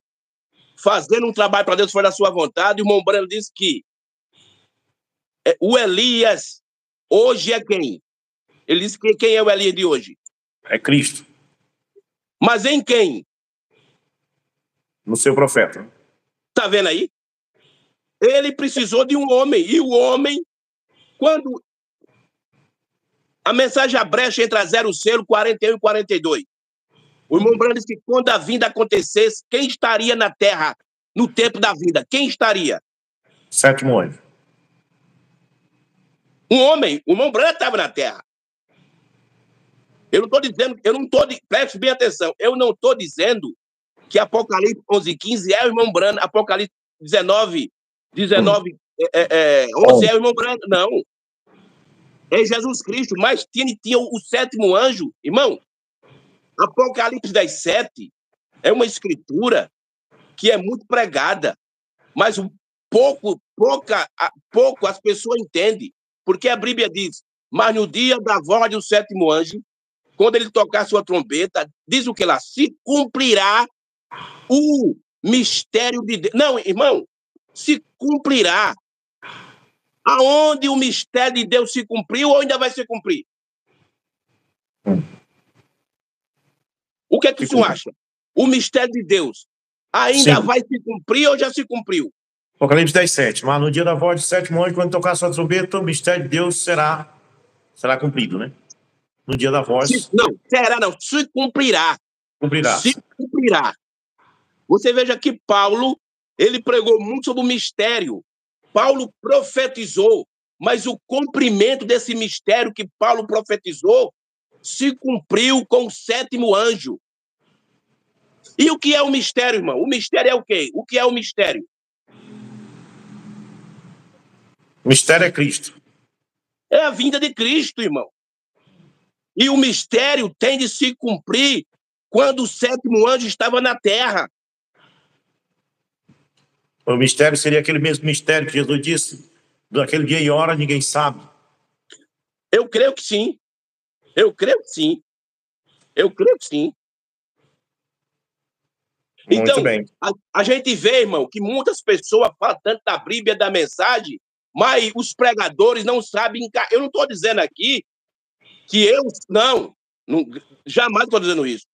fazendo um trabalho para Deus fora da sua vontade, o irmão Brana diz que o Elias hoje é quem? Ele disse que quem é o Elias de hoje? É Cristo. Mas em quem? No seu profeta. Está vendo aí? Ele precisou de um homem. E o homem, quando a mensagem abrecha entre a 0 selo, 41 e 42. O irmão Brana disse que quando a vinda acontecesse, quem estaria na terra no tempo da vinda? Quem estaria? Sétimo anjo. Um homem. O irmão Brana estava na terra. Eu não estou dizendo, preste bem atenção, eu não estou dizendo que Apocalipse 11:15 é o irmão Brana, Apocalipse 19, 11 é o irmão Brana, não. É Jesus Cristo, mas tinha o sétimo anjo, irmão. Apocalipse 10:7 é uma escritura que é muito pregada, mas pouco as pessoas entendem, porque a Bíblia diz, mas no dia da voz do sétimo anjo, quando ele tocar sua trombeta, diz o que lá? Se cumprirá o mistério de Deus. Não, irmão, se cumprirá. Aonde o mistério de Deus se cumpriu ou ainda vai se cumprir? O que é que o senhor acha? O mistério de Deus ainda vai se cumprir ou já se cumpriu? Apocalipse 10, 7. Mas no dia da voz do sétimo anjo, quando tocar sua trombeta, o mistério de Deus será cumprido, né? No dia da voz. Se cumprirá. Cumprirá. Se cumprirá. Você veja que Paulo, ele pregou muito sobre o mistério. Paulo profetizou, mas o cumprimento desse mistério que Paulo profetizou se cumpriu com o sétimo anjo. E o que é o mistério, irmão? O mistério é o quê? O que é o mistério? O mistério é Cristo. É a vinda de Cristo, irmão. E o mistério tem de se cumprir quando o sétimo anjo estava na terra. O mistério seria aquele mesmo mistério que Jesus disse, daquele dia e hora ninguém sabe. Eu creio que sim. Eu creio que sim. Eu creio que sim. Muito então, bem. A gente vê, irmão, que muitas pessoas falam tanto da Bíblia, da mensagem, mas os pregadores não sabem. Eu não estou dizendo aqui que eu. Não, jamais estou dizendo isso.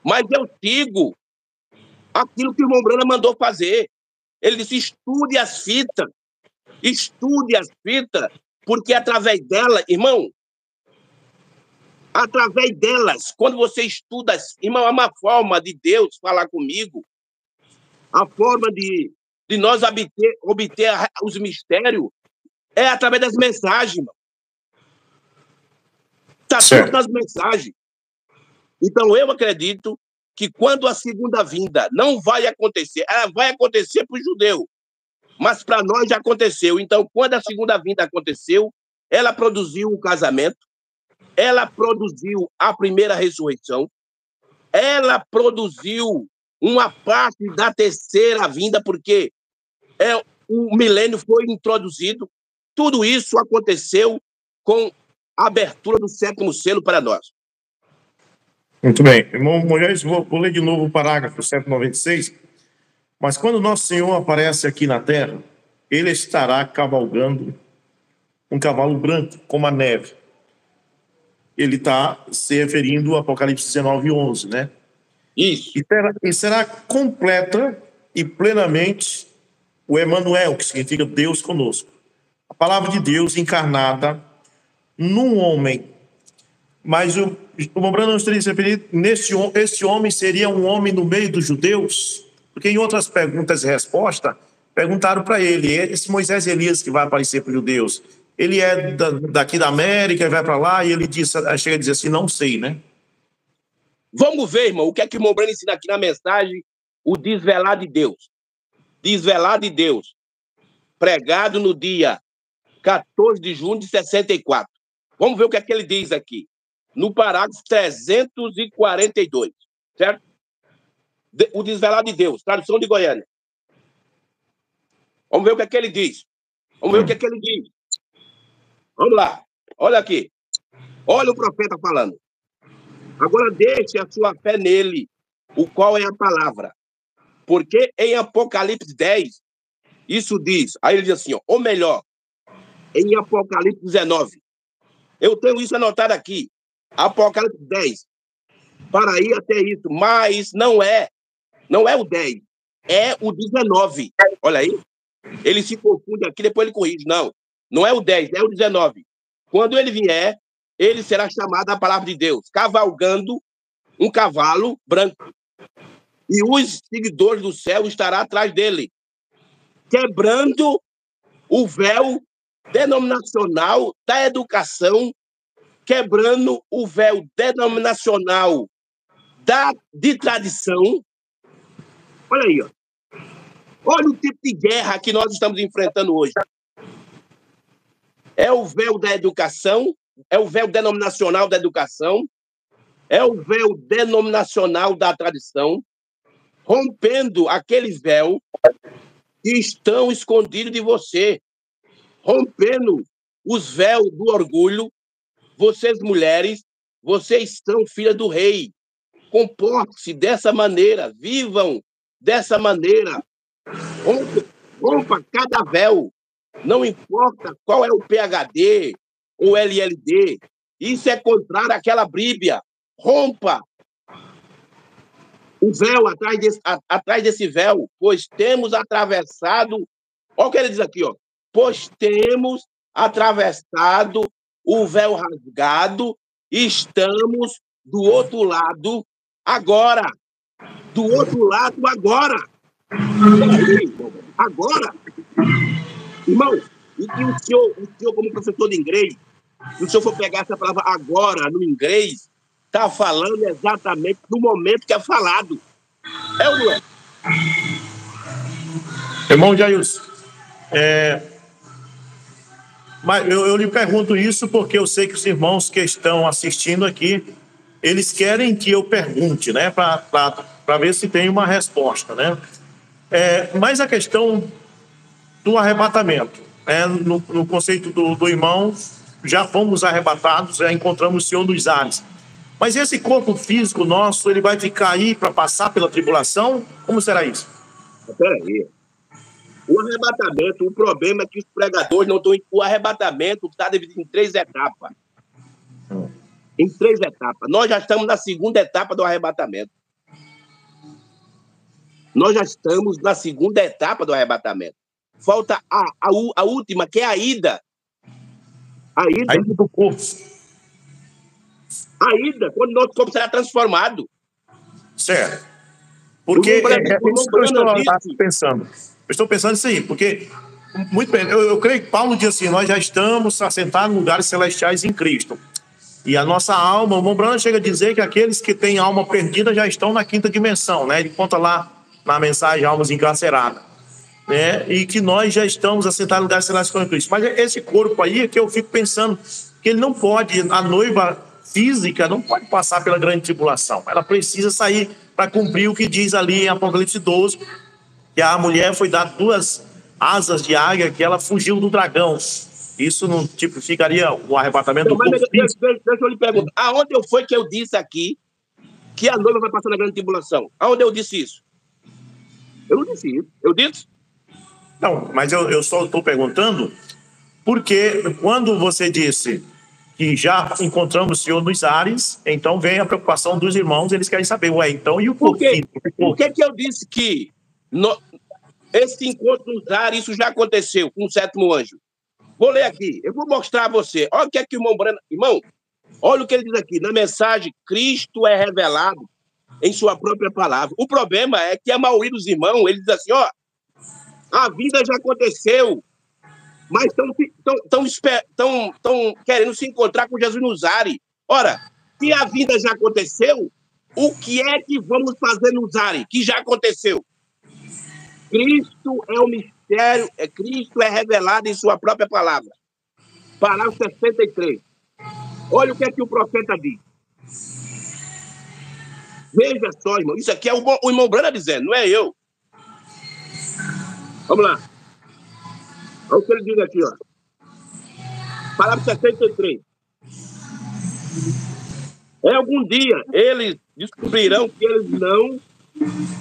Mas eu sigo aquilo que o irmão Brana mandou fazer. Ele disse: estude as fitas. Estude as fitas, porque através dela, irmão, através delas, quando você estuda, irmão, é uma forma de Deus falar comigo, a forma de nós obter os mistérios é através das mensagens, irmão. Está tudo nas mensagens. Então, eu acredito que quando a segunda vinda não vai acontecer, ela vai acontecer para o judeu, mas para nós já aconteceu. Então, quando a segunda vinda aconteceu, ela produziu o casamento, ela produziu a primeira ressurreição, ela produziu uma parte da terceira vinda, porque o milênio foi introduzido. Tudo isso aconteceu com a abertura do sétimo selo para nós. Muito bem. Irmão Moisés, vou ler de novo o parágrafo 196. Mas quando nosso Senhor aparece aqui na terra, ele estará cavalgando um cavalo branco, como a neve. Ele está se referindo ao Apocalipse 19, 11, né? Isso. E será completa e plenamente o Emanuel, que significa Deus conosco. A palavra de Deus encarnada num homem. Mas o Mombrano não estaria se referindo, esse homem seria um homem no meio dos judeus? Porque em outras perguntas e respostas, perguntaram para ele, esse Moisés Elias que vai aparecer para os judeus, ele é daqui da América, vai para lá, e ele chega a dizer assim, não sei, né? Vamos ver, irmão, o que é que o Mombrano ensina aqui na mensagem, o desvelar de Deus. Desvelar de Deus, pregado no dia 14 de junho de 64. Vamos ver o que é que ele diz aqui, no parágrafo 342, certo? O desvelar de Deus, tradução de Goiânia. Vamos ver o que é que ele diz. Vamos ver o que é que ele diz. Vamos lá, olha aqui. Olha o profeta falando. Agora deixe a sua fé nele, o qual é a palavra. Porque em Apocalipse 10, isso diz, aí ele diz assim, ó, ou melhor, em Apocalipse 19, eu tenho isso anotado aqui, Apocalipse 10, para ir até isso, mas não é o 10, é o 19, olha aí, ele se confunde aqui, depois ele corrige, não é o 10, é o 19, quando ele vier, ele será chamado a palavra de Deus, cavalgando um cavalo branco, e os seguidores do céu estarão atrás dele, quebrando o véu denominacional da educação, quebrando o véu denominacional de tradição. Olha aí, ó. Olha o tipo de guerra que nós estamos enfrentando hoje. É o véu da educação, é o véu denominacional da educação, é o véu denominacional da tradição, rompendo aquele véu que estão escondidos de você, rompendo os véus do orgulho. Vocês, mulheres, vocês são filhas do rei. Comporte-se dessa maneira, vivam dessa maneira. Rompa cada véu. Não importa qual é o PhD ou LLD. Isso é contrário àquela Bíblia. Rompa o véu atrás desse véu, pois temos atravessado. Olha o que ele diz aqui, ó. Pois temos atravessado o véu rasgado e estamos do outro lado agora. Do outro lado agora. Agora. Irmão, e que o senhor, como professor de inglês, se o senhor for pegar essa palavra agora no inglês, está falando exatamente no momento que é falado. É ou não é? Irmão Jailson, mas eu lhe pergunto isso porque eu sei que os irmãos que estão assistindo aqui, eles querem que eu pergunte, né, para ver se tem uma resposta, né? Mas a questão do arrebatamento, no conceito do irmão, já fomos arrebatados, já encontramos o Senhor nos ares. Mas esse corpo físico nosso, ele vai ficar aí para passar pela tribulação? Como será isso? Peraí. O arrebatamento, o problema é que os pregadores não estão... O arrebatamento está dividido em 3 etapas. Em 3 etapas. Nós já estamos na segunda etapa do arrebatamento. Nós já estamos na segunda etapa do arrebatamento. Falta a última, que é a ida. A ida do corpo. A ida, quando nosso corpo será transformado. Certo. Porque é isso que eu estou pensando. Eu estou pensando nisso aí, porque, muito bem, eu creio que Paulo diz assim, nós já estamos assentados em lugares celestiais em Cristo. E a nossa alma, o irmão Branham chega a dizer que aqueles que têm alma perdida já estão na 5ª dimensão, né? Ele conta lá na mensagem Almas Encarceradas. Né? E que nós já estamos assentados em lugares celestiais em Cristo. Mas esse corpo aí é que eu fico pensando que ele não pode, a noiva física não pode passar pela grande tribulação. Ela precisa sair para cumprir o que diz ali em Apocalipse 12, que a mulher foi dada 2 asas de águia, que ela fugiu do dragão. Isso não tipificaria o arrebatamento do corpo físico? Deixa eu lhe perguntar. Aonde foi que eu disse aqui que a noiva vai passar na grande tribulação? Aonde eu disse isso? Eu não disse isso. Eu disse? Não, mas eu só estou perguntando porque quando você disse que já encontramos o Senhor nos ares, então vem a preocupação dos irmãos, eles querem saber, então e o corpo físico? Por que eu disse que esse encontro nos ares, isso já aconteceu com o 7º anjo? Vou ler aqui, eu vou mostrar a você. Olha o que é que o irmão Branham... Irmão, olha o que ele diz aqui. Na mensagem, Cristo é revelado em sua própria palavra. O problema é que a maioria dos irmãos, eles dizem assim, a vida já aconteceu, mas estão querendo se encontrar com Jesus nos ares. Ora, se a vida já aconteceu, o que é que vamos fazer nos ares, que já aconteceu? Cristo é o mistério, Cristo é revelado em sua própria palavra. Parágrafo 63. Olha o que é que o profeta diz. Veja só, irmão, isso aqui é o irmão Branham dizendo, não é eu. Vamos lá. Olha o que ele diz aqui, ó. Parágrafo 63. Em algum dia, eles descobrirão que eles não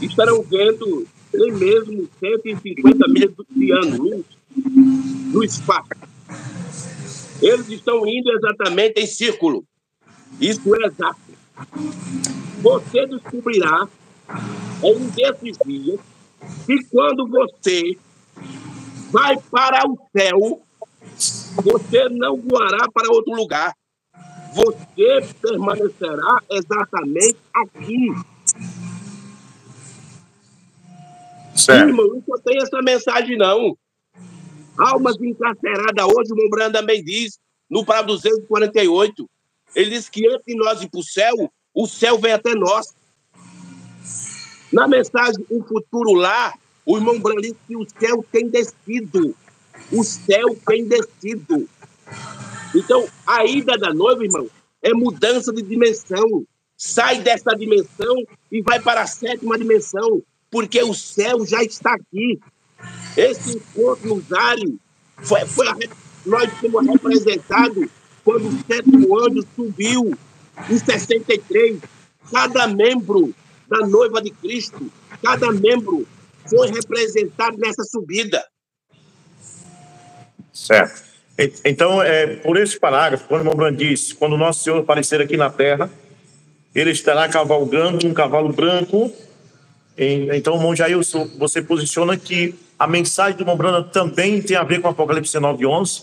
estarão vendo nem mesmo 150 milhas de ano no espaço. Eles estão indo exatamente em círculo. Isso é exato. Você descobrirá em desses dias que quando você vai para o céu, você não voará para outro lugar. Você permanecerá exatamente aqui. Certo. Irmão, não tem essa mensagem, não. Almas encarceradas hoje, o irmão Branham também diz, no parágrafo 248, ele diz que antes de nós ir para o céu vem até nós. Na mensagem O Futuro Lá, o irmão Branham diz que o céu tem descido. O céu tem descido. Então, a ida da noiva, irmão, é mudança de dimensão. Sai dessa dimensão e vai para a 7ª dimensão. porque o céu já está aqui. Esse encontro no Zari nós fomos representados quando o sétimo anjo subiu em 63. Cada membro da noiva de Cristo, cada membro foi representado nessa subida. Certo. Então, por esse parágrafo, quando o irmão Branco diz, quando o nosso Senhor aparecer aqui na terra, ele estará cavalgando um cavalo branco. Então, irmão Jailson, você posiciona que a mensagem do irmão Branco também tem a ver com Apocalipse 9:11?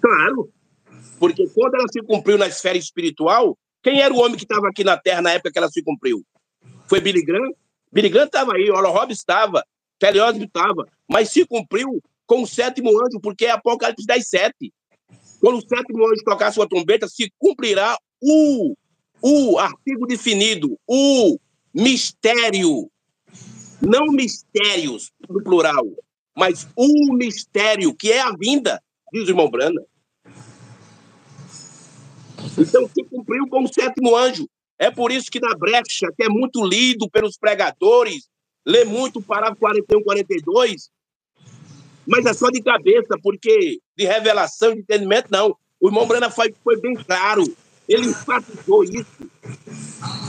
Claro, porque quando ela se cumpriu na esfera espiritual, quem era o homem que estava aqui na terra na época que ela se cumpriu? Foi Billy Graham? Billy Graham estava aí, Oral Robbins estava, Kelly Osbourne estava, mas se cumpriu com o sétimo anjo, porque é Apocalipse 10:7. Quando o sétimo anjo tocar sua trombeta, se cumprirá o artigo definido, o mistério, não mistérios no plural, mas o mistério, que é a vinda, diz o irmão Brana. Então, se cumpriu com o sétimo anjo. É por isso que na brecha, que é muito lido pelos pregadores, lê muito o parágrafo 41, 42, mas é só de cabeça, porque de revelação, de entendimento, não. O irmão Brana foi bem claro. Ele enfatizou isso.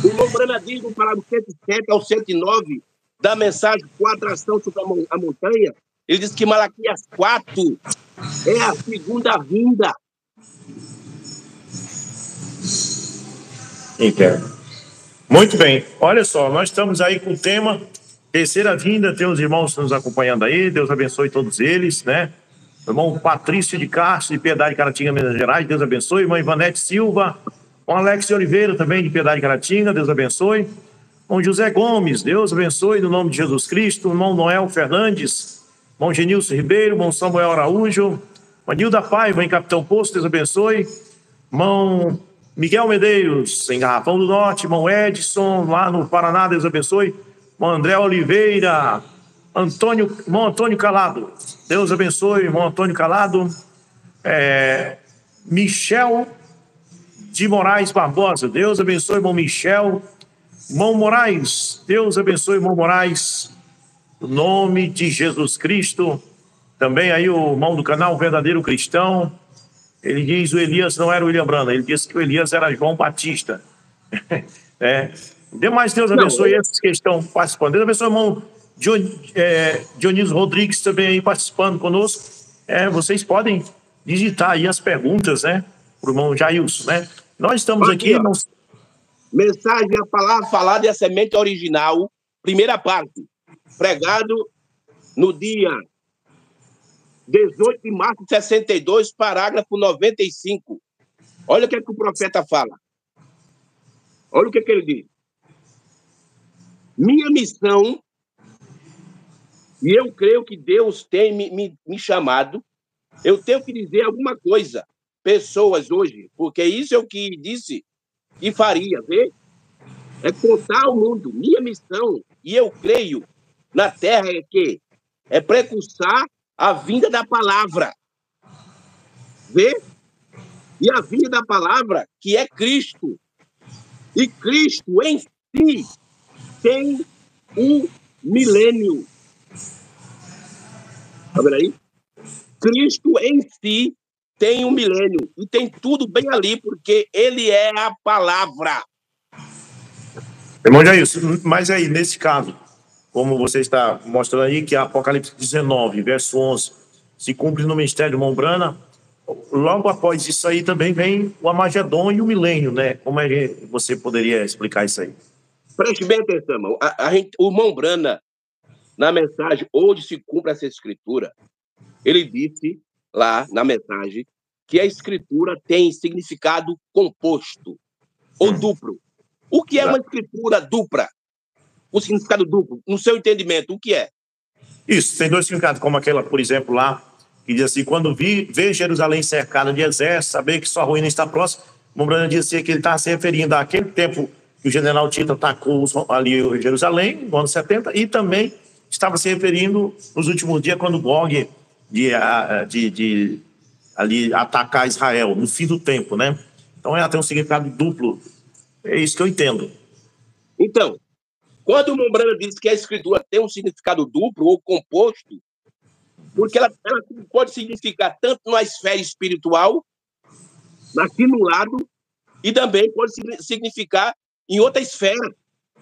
O irmão Brana diz no parágrafo 107 ao 109 da mensagem com a atração sobre a montanha, ele diz que Malaquias 4 é a segunda vinda. Entendo. Muito bem. Olha só, nós estamos aí com o tema terceira vinda. Tem os irmãos nos acompanhando aí. Deus abençoe todos eles, né? O irmão Patrício de Castro, de Piedade de Caratinga, Minas Gerais. Deus abençoe. Irmã Ivanete Silva. O Alex de Oliveira, também de Piedade de Caratinga. Deus abençoe. Irmão José Gomes. Deus abençoe no nome de Jesus Cristo. Irmão Noel Fernandes. Irmão Genilson Ribeiro. Irmão Samuel Araújo. Irmã Nilda Paiva, em Capitão Poço. Deus abençoe. Irmão Miguel Medeiros, em Garrafão do Norte. Irmão Edson, lá no Paraná, Deus abençoe. Irmão André Oliveira. Irmão Antônio Calado, Deus abençoe. Irmão Antônio Calado. Michel de Moraes Barbosa, Deus abençoe, irmão Michel. Irmão Moraes, Deus abençoe, irmão Moraes. No nome de Jesus Cristo. Também aí o irmão do canal Verdadeiro Cristão. Ele diz o Elias não era o William Brana, ele disse que o Elias era João Batista. Demais, Deus abençoe esses que estão participando. Deus abençoe o irmão Dionísio Rodrigues também aí participando conosco. Vocês podem digitar aí as perguntas, né? Para o irmão Jailson, né? Nós estamos aqui... Mensagem, a palavra falada e a semente original, primeira parte, pregado no dia 18 de março de 62, parágrafo 95. Olha o que é que o profeta fala. Olha o que é que ele diz. Minha missão, e eu creio que Deus tem me chamado, eu tenho que dizer alguma coisa. Pessoas hoje, porque isso é o que disse e faria, vê? É contar ao mundo. Minha missão, e eu creio na terra, é precursar a vinda da palavra. Vê? E a vinda da palavra, que é Cristo. E Cristo em si tem um milênio. Tá vendo aí? Cristo em si tem um milênio. E tem tudo bem ali, porque ele é a palavra. Irmão Jailson, mas aí, nesse caso, como você está mostrando aí, que a Apocalipse 19, verso 11, se cumpre no ministério do irmão Brana, logo após isso aí também vem o Amagedon e o milênio, né? Como é que você poderia explicar isso aí? Preste bem atenção, irmão. O irmão Brana, na mensagem, onde se cumpre essa escritura, ele disse lá na mensagem que a escritura tem significado composto ou duplo. O que é uma escritura dupla? O significado duplo, no seu entendimento, o que é? Isso, tem dois significados, como aquela, por exemplo, lá, que diz assim, quando vê Jerusalém cercada de exército, saber que sua ruína está próxima, o irmão Brana disse que ele está se referindo àquele tempo que o general Tito atacou ali Jerusalém, no ano 70, e também estava se referindo nos últimos dias, quando Gog ali atacar Israel, no fim do tempo, né? Então ela tem um significado duplo. É isso que eu entendo. Então, Quando o Mombrana diz que a escritura tem um significado duplo ou composto, porque ela pode significar tanto na esfera espiritual, aqui no lado, e também pode significar em outra esfera.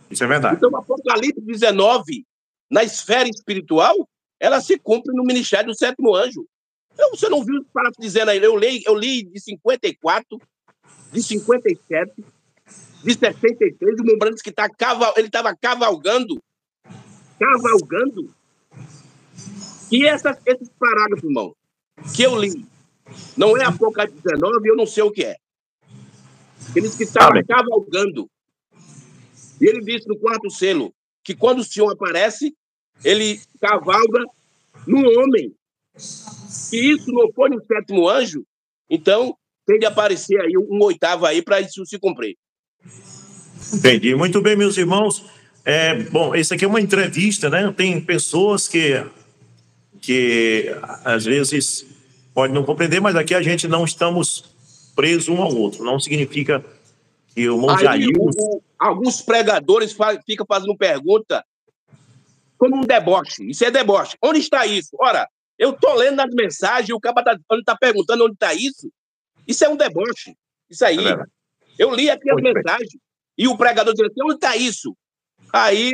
Isso é verdade. Então, Apocalipse 19, na esfera espiritual, ela se cumpre no ministério do sétimo anjo. Você não viu para dizendo aí? Eu li de 54, de 57, de 63, o Mombrana disse que ele estava cavalgando, e esses parágrafos, irmão, que eu li, não é Apocalipse 19, eu não sei o que é. Ele disse que estava cavalgando. E ele disse no quarto selo que quando o Senhor aparece, ele cavalga no homem. Se isso não for no sétimo anjo, então tem de aparecer aí um oitavo aí para isso se cumprir. Entendi. Muito bem, meus irmãos. Bom, isso aqui é uma entrevista, né? Tem pessoas que às vezes podem não compreender, mas aqui a gente não estamos presos um ao outro. Não significa que o irmão Jailson... Alguns pregadores ficam fazendo pergunta como um deboche. Isso é deboche. Onde está isso? Ora, eu estou lendo nas mensagens, o cara está perguntando onde está isso. Isso é um deboche. Isso aí. Eu li aqui as mensagens. E o pregador diz assim, onde está isso? Aí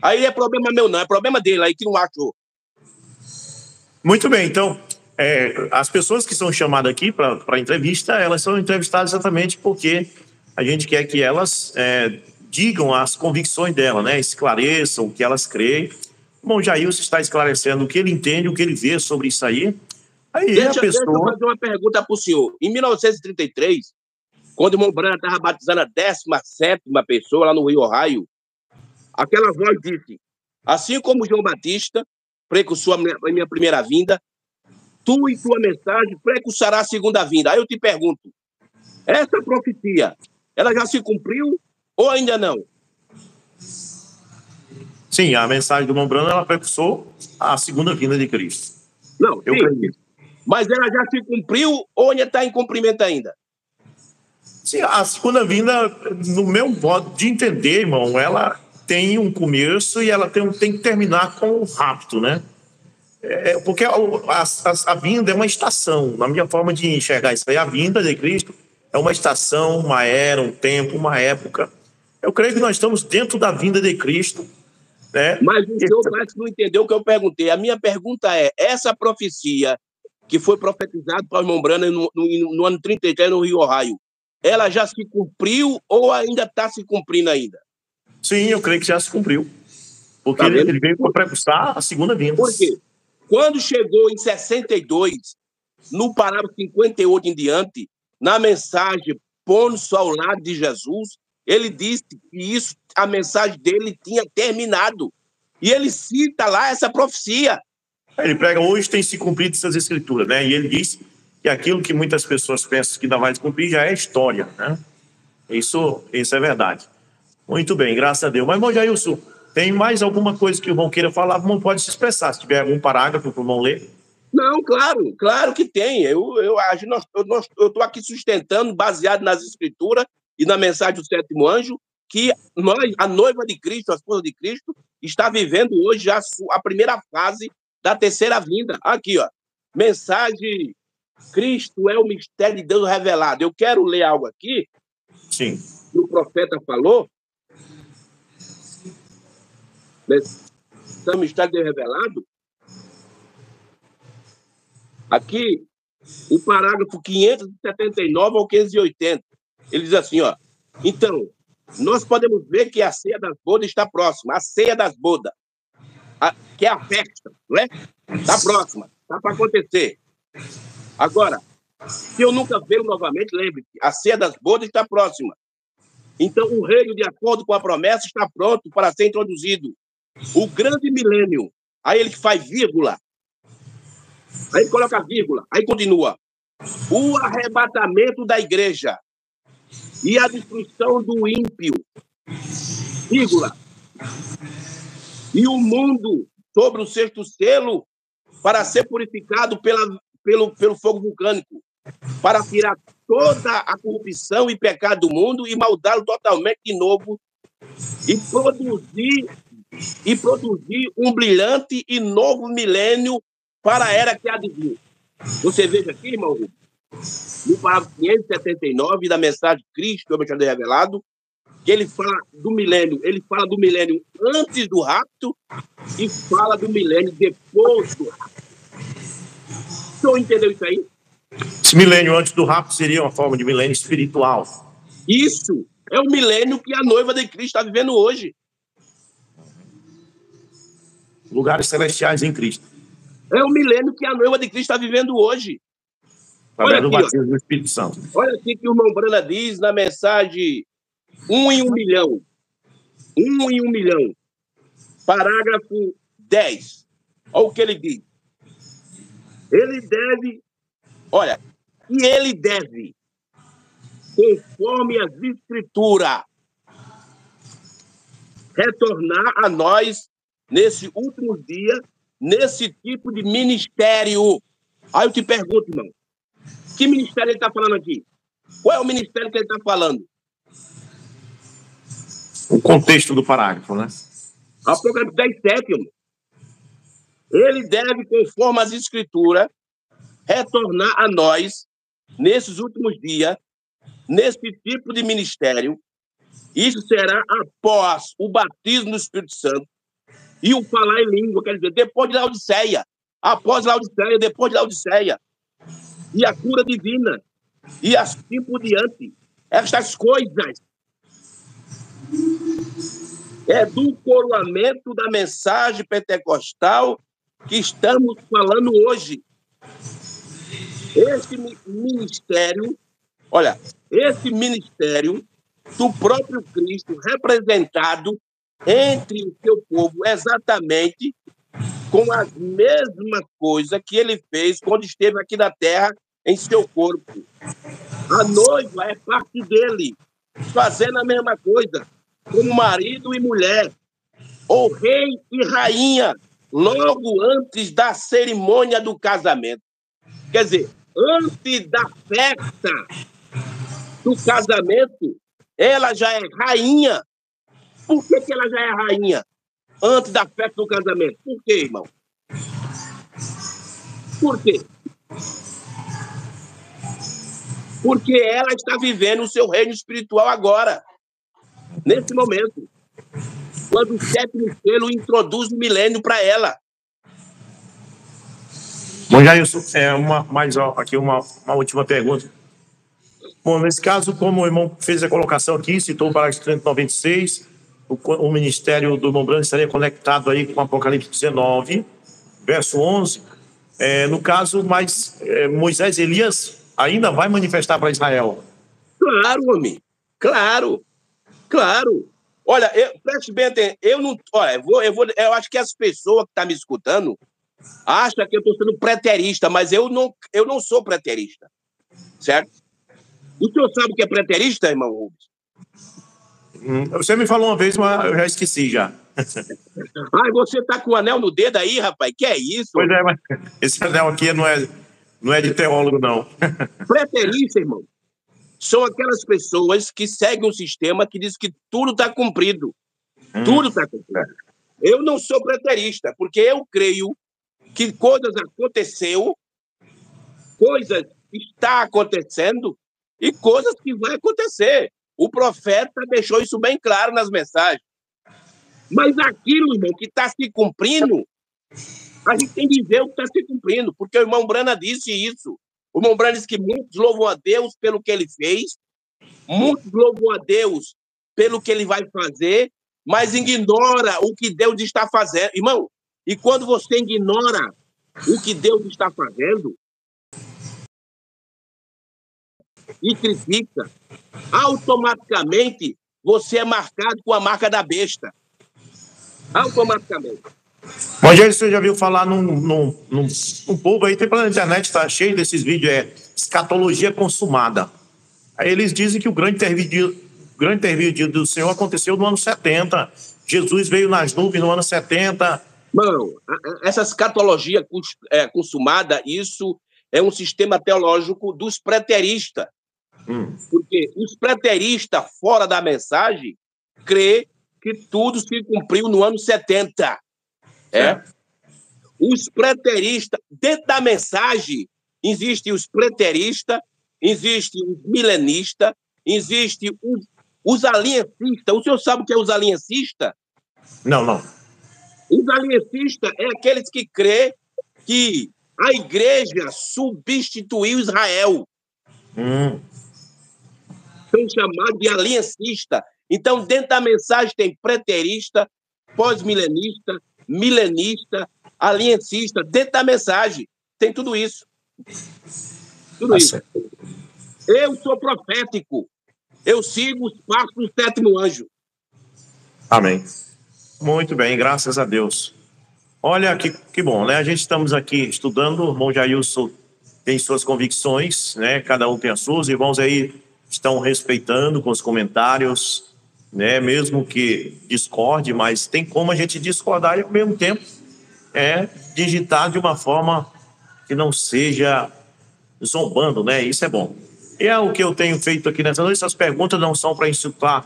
é problema meu, não. É problema dele aí que não achou. Muito bem. Então, as pessoas que são chamadas aqui para a entrevista, elas são entrevistadas exatamente porque a gente quer que elas digam as convicções dela, né? Esclareçam o que elas creem. O irmão Jailson está esclarecendo o que ele entende, o que ele vê sobre isso aí. Deixa eu fazer uma pergunta para o senhor. Em 1933, quando o irmão Branham estava batizando a 17ª pessoa lá no Rio Ohio, aquela voz disse, assim como João Batista precursou a minha primeira vinda, tu e tua mensagem precursará a segunda vinda. Aí eu te pergunto, essa profecia, ela já se cumpriu ou ainda não? Sim, a mensagem do irmão Branham, ela precursou a segunda vinda de Cristo. Não, eu creio. Mas ela já se cumpriu ou ainda está em cumprimento ainda? Sim, a segunda vinda, no meu modo de entender, irmão, ela tem um começo e ela tem que terminar com o rapto, né? Porque a vinda é uma estação. Na minha forma de enxergar isso aí, a vinda de Cristo é uma estação, uma era, um tempo, uma época. Eu creio que nós estamos dentro da vinda de Cristo, né? Mas o senhor parece que não entendeu o que eu perguntei. A minha pergunta é, essa profecia que foi profetizada para o irmão Branham no ano 33 no Rio Ohio, ela já se cumpriu ou ainda está se cumprindo ainda? Sim, eu creio que já se cumpriu. Porque ele veio para precursar a segunda vinda. Por quê? Quando chegou em 62, no parágrafo 58 em diante, na mensagem pondo-se ao lado de Jesus, ele disse que a mensagem dele tinha terminado. E ele cita lá essa profecia. Ele prega, hoje tem se cumprido essas escrituras, né? E ele diz que aquilo que muitas pessoas pensam que ainda vai se cumprir já é história, né? Isso é verdade. Muito bem, graças a Deus. Mas, irmão Jailson, tem mais alguma coisa que o irmão queira falar? O irmão pode se expressar. Se tiver algum parágrafo para o irmão ler. Não, claro que tem. Eu estou aqui sustentando, baseado nas escrituras e na mensagem do sétimo anjo, que a noiva de Cristo, a esposa de Cristo, está vivendo hoje a primeira fase da terceira vinda. Aqui, ó, mensagem, Cristo é o mistério de Deus revelado. Eu quero ler algo aqui. Sim. Que o profeta falou. É o mistério de Deus revelado. Aqui, o parágrafo 579 ao 580. Ele diz assim, ó. Então, nós podemos ver que a ceia das bodas está próxima. A ceia das bodas, que é a festa, não é? Está próxima, está para acontecer. Agora, se eu nunca vejo novamente, lembre-se, a ceia das bodas está próxima. Então, o reino, de acordo com a promessa, está pronto para ser introduzido. O grande milênio. Aí ele faz vírgula. Aí ele coloca vírgula. Aí continua. O arrebatamento da igreja e a destruição do ímpio. Vírgula. E o mundo sobre o sexto selo para ser purificado pelo fogo vulcânico, para tirar toda a corrupção e pecado do mundo e moldá-lo totalmente de novo e produzir um brilhante e novo milênio para a era que há de vir. Você veja aqui, irmão Rubens, no parágrafo 579 da mensagem de Cristo, o Evangelho revelado, que ele fala do milênio antes do rapto e fala do milênio depois do rapto. O senhor entendeu isso aí? Esse milênio antes do rapto seria uma forma de milênio espiritual. Isso é o milênio que a noiva de Cristo está vivendo hoje. Lugares celestiais em Cristo. É o milênio que a noiva de Cristo está vivendo hoje. Através do batismo do Espírito Santo. Olha aqui que o irmão Brana diz na mensagem 1 em 1 milhão. 1 em 1 milhão. Parágrafo 10. Olha o que ele diz. Ele deve, conforme as Escrituras, retornar a nós nesse último dia, nesse tipo de ministério. Aí eu te pergunto, irmão, que ministério ele está falando aqui? Qual é o ministério que ele está falando? O contexto do parágrafo, né? Apocalipse 10:7, irmão. Ele deve, conforme as Escrituras, retornar a nós nesses últimos dias, nesse tipo de ministério. Isso será após o batismo do Espírito Santo e o falar em língua, quer dizer, depois de Laodiceia, após Laodiceia, depois de Laodiceia, e a cura divina, e assim por diante. Estas coisas é do coroamento da mensagem pentecostal que estamos falando hoje. Esse ministério do próprio Cristo representado entre o seu povo exatamente com as mesmas coisas que ele fez quando esteve aqui na terra em seu corpo. A noiva é parte dele, fazendo a mesma coisa, como marido e mulher, ou rei e rainha, logo antes da cerimônia do casamento. Quer dizer, antes da festa do casamento, ela já é rainha. Por que ela já é rainha? Antes da festa do casamento. Por quê, irmão? Por quê? Porque ela está vivendo o seu reino espiritual agora, nesse momento, quando o sétimo selo introduz o milênio para ela. Bom, Jailson, aqui uma última pergunta. Bom, nesse caso, como o irmão fez a colocação aqui, citou o parágrafo 196, o ministério do irmão Brana estaria conectado aí com Apocalipse 19, verso 11. No caso, Moisés e Elias ainda vai manifestar para Israel. Claro, homem. Claro. Olha, preste bem atenção. Eu acho que as pessoas que estão me escutando acham que eu estou sendo preterista, mas eu não sou preterista. Certo? O senhor sabe o que é preterista, irmão Rubens? Você me falou uma vez, mas eu já esqueci já. Você tá com o anel no dedo aí, rapaz? Que é isso? Pois é, mas esse anel aqui não é de teólogo, não. Preterista, irmão, são aquelas pessoas que seguem um sistema que diz que tudo está cumprido. Tudo está cumprido. Eu não sou preterista, porque eu creio que coisas aconteceu, coisas estão acontecendo e coisas que vão acontecer. O profeta deixou isso bem claro nas mensagens. Mas aquilo, irmão, que está se cumprindo, a gente tem que ver o que está se cumprindo, porque o irmão Brana disse isso. O irmão Brana disse que muitos louvam a Deus pelo que ele fez, muitos louvam a Deus pelo que ele vai fazer, mas ignora o que Deus está fazendo. Irmão, e quando você ignora o que Deus está fazendo e critica, automaticamente você é marcado com a marca da besta. Automaticamente. Rogério, você já viu falar num povo aí, tem pela internet, está cheio desses vídeos, escatologia consumada. Aí eles dizem que o grande intervídio do Senhor aconteceu no ano 70. Jesus veio nas nuvens no ano 70. Não, essa escatologia consumada, isso é um sistema teológico dos preteristas. Porque os preteristas, fora da mensagem, crê que tudo se cumpriu no ano 70. Os preteristas, dentro da mensagem, existem os preteristas, existem os milenistas, existem os aliancistas. O senhor sabe o que é os aliancistas? Não, não. Os aliancistas é aqueles que crê que a igreja substituiu Israel. São chamados de aliancista. Então, dentro da mensagem tem preterista, pós-milenista, milenista, aliancista. Dentro da mensagem tem tudo isso. Tudo isso. Certo. Eu sou profético. Eu sigo os passos do sétimo anjo. Amém. Muito bem, graças a Deus. Olha, que bom, né? A gente estamos aqui estudando, o irmão Jailson tem suas convicções, né? Cada um tem as suas, irmãos aí estão respeitando com os comentários, né? Mesmo que discorde, mas tem como a gente discordar e ao mesmo tempo digitar de uma forma que não seja zombando, né? Isso é bom. E é o que eu tenho feito aqui nessa noite. Essas perguntas não são para insultar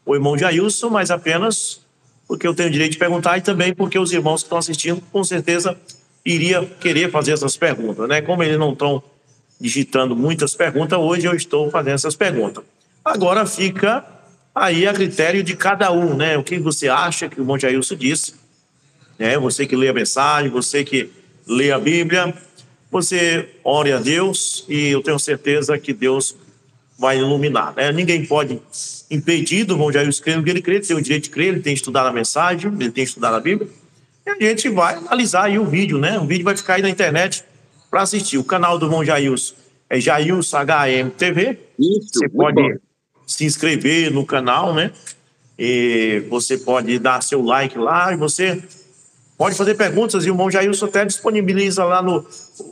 o irmão Jailson, mas apenas porque eu tenho o direito de perguntar e também porque os irmãos que estão assistindo, com certeza, iriam querer fazer essas perguntas, né? Como eles não estão digitando muitas perguntas, hoje eu estou fazendo essas perguntas. Agora fica aí a critério de cada um, né? O que você acha que o irmão Jailson disse, né? Você que lê a mensagem, você que lê a Bíblia, você ore a Deus e eu tenho certeza que Deus vai iluminar, né? Ninguém pode impedir do irmão Jailson crer no que ele crê, ele tem o direito de crer, ele tem estudado a mensagem, ele tem estudado a Bíblia, e a gente vai analisar aí o vídeo, né? O vídeo vai ficar aí na internet para assistir. O canal do irmão Jailson é Jailson HMTV. Isso, você pode se inscrever no canal, né? E você pode dar seu like lá e você pode fazer perguntas e o irmão Jailson até disponibiliza lá no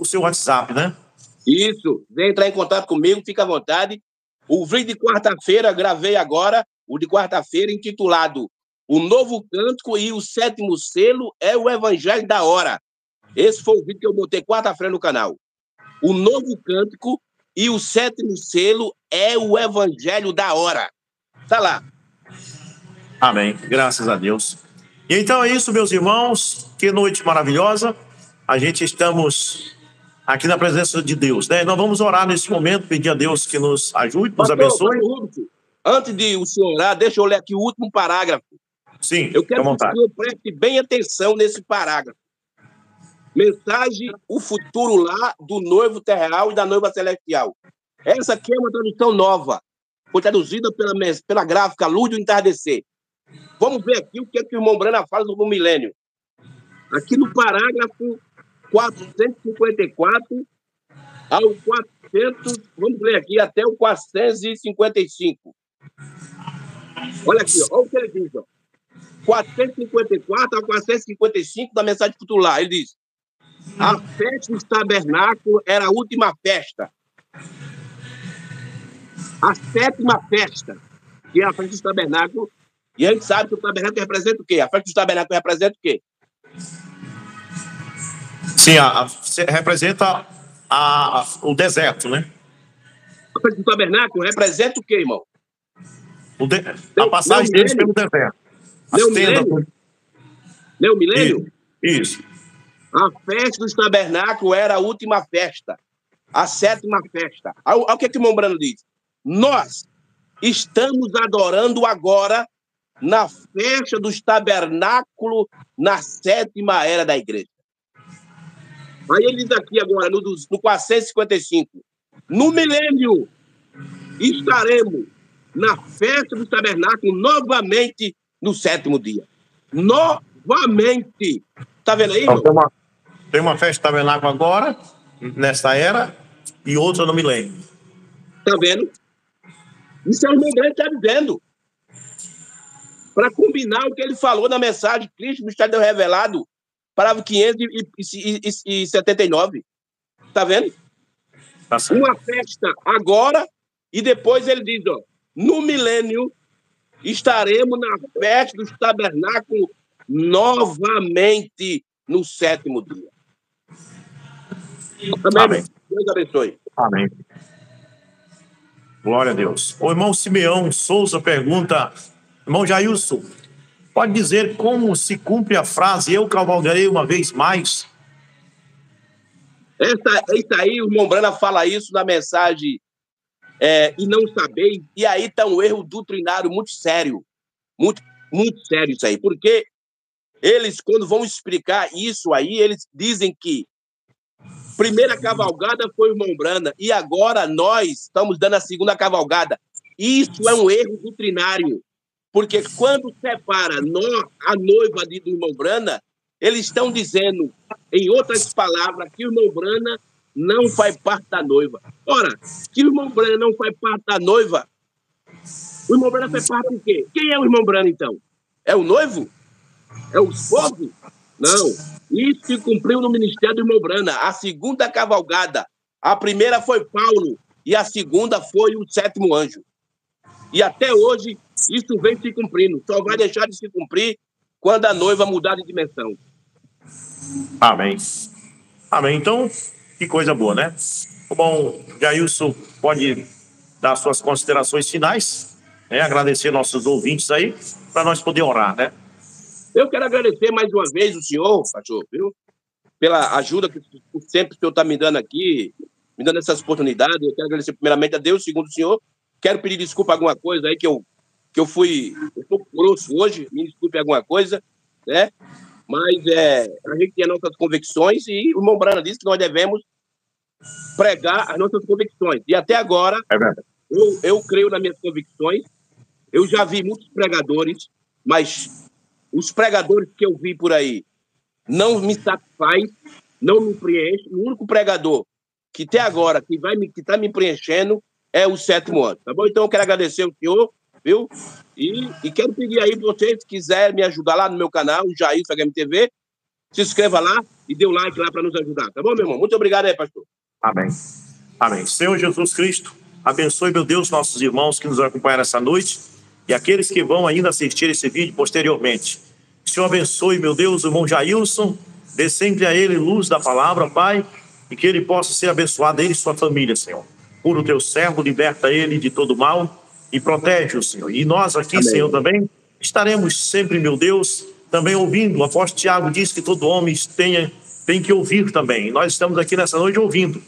seu WhatsApp, né? Isso, vem entrar em contato comigo, fica à vontade. O vídeo de quarta-feira, gravei agora, o de quarta-feira, intitulado O Novo Cântico e o Sétimo Selo é o Evangelho da Hora. Esse foi o vídeo que eu botei quarta-feira no canal. O Novo Cântico e o Sétimo Selo é o Evangelho da Hora. Tá lá. Amém, graças a Deus. E então é isso, meus irmãos, que noite maravilhosa. A gente estamos aqui na presença de Deus, né? Nós vamos orar nesse momento, pedir a Deus que nos ajude, nos abençoe. Antes de o senhor orar, deixa eu ler aqui o último parágrafo. Sim, eu quero que o senhor preste bem atenção nesse parágrafo. Mensagem, o futuro lá do noivo terrenal e da noiva celestial. Essa aqui é uma tradução nova. Foi traduzida pela gráfica Luz do Entardecer. Vamos ver aqui o que o irmão Brana fala sobre o milênio. Aqui no parágrafo 454 ao 400, vamos ler aqui até o 455. Olha aqui, olha o que ele diz. Ó. 454 ao 455 da mensagem futular. Ele diz: a festa do tabernáculo era a última festa. A sétima festa, que é a festa do tabernáculo. E a gente sabe que o tabernáculo representa o quê? A festa do tabernáculo representa o quê? Sim, representa o deserto, né? A festa do tabernáculo representa o quê, irmão? A passagem deles pelo deserto. Não, o milênio? Isso. A festa dos tabernáculos era a última festa. A sétima festa. Olha o que o irmão Brano diz. Nós estamos adorando agora na festa dos tabernáculos na sétima era da igreja. Aí ele diz aqui agora, no 455, no milênio estaremos na festa dos tabernáculos novamente no sétimo dia. Novamente. Tá vendo aí, irmão? Então, tem uma festa do tabernáculo agora, nessa era, e outra no milênio. Tá vendo? Isso é o irmão Breno está dizendo. Para combinar o que ele falou na mensagem, Cristo nos está revelado, parágrafo 579. Tá vendo? Tá certo. Uma festa agora, e depois ele diz, ó, no milênio estaremos na festa dos tabernáculos novamente no sétimo dia. Amém. Deus abençoe. Amém. Glória a Deus. O irmão Simeão Souza pergunta Irmão Jailson, pode dizer como se cumpre a frase, eu cavalgarei uma vez mais? Isso aí, o irmão Brana fala isso na mensagem e não saber, e aí está um erro doutrinário muito sério, muito, muito sério isso aí, porque eles, quando vão explicar isso aí, eles dizem que primeira cavalgada foi o irmão Brana, e agora nós estamos dando a segunda cavalgada. Isso é um erro doutrinário, porque quando separa a noiva do irmão Brana, eles estão dizendo, em outras palavras, que o irmão Brana não faz parte da noiva. Ora, se o irmão Brana não faz parte da noiva, o irmão Brana faz parte do quê? Quem é o irmão Brana, então? É o noivo? É o esposo? Não. Isso se cumpriu no ministério do irmão Brana. A segunda cavalgada. A primeira foi Paulo e a segunda foi o sétimo anjo. E até hoje, isso vem se cumprindo. Só vai deixar de se cumprir quando a noiva mudar de dimensão. Amém. Amém. Então, que coisa boa, né? Bom, Jailson pode dar suas considerações finais, né? Agradecer nossos ouvintes aí, para nós poder orar, né? Eu quero agradecer mais uma vez o senhor, pastor, viu? Pela ajuda que sempre o senhor está me dando aqui, me dando essas oportunidades. Eu quero agradecer primeiramente a Deus, segundo o senhor. Quero pedir desculpa alguma coisa aí que eu fui um pouco grosso hoje, me desculpe alguma coisa, né? Mas a gente tem as nossas convicções e o irmão Brana disse que nós devemos pregar as nossas convicções. E até agora, eu creio nas minhas convicções. Eu já vi muitos pregadores, mas os pregadores que eu vi por aí não me satisfaz, não me preenche. O único pregador que até agora que está me preenchendo é o sétimo ano, tá bom? Então eu quero agradecer ao senhor, viu? E quero pedir aí para vocês, se quiser me ajudar lá no meu canal, o Jailson HMTV, se inscreva lá e dê um like lá para nos ajudar, tá bom, meu irmão? Muito obrigado aí, pastor. Amém. Amém. Senhor Jesus Cristo, abençoe, meu Deus, nossos irmãos que nos acompanharam essa noite e aqueles que vão ainda assistir esse vídeo posteriormente. Senhor, abençoe, meu Deus, o irmão Jailson, dê sempre a ele luz da palavra, Pai, e que ele possa ser abençoado, ele e sua família, Senhor. Cura o teu servo, liberta ele de todo mal e protege-o, Senhor. E nós aqui, amém, Senhor, também estaremos sempre, meu Deus, também ouvindo. O apóstolo Tiago diz que todo homem tem que ouvir também. Nós estamos aqui nessa noite ouvindo.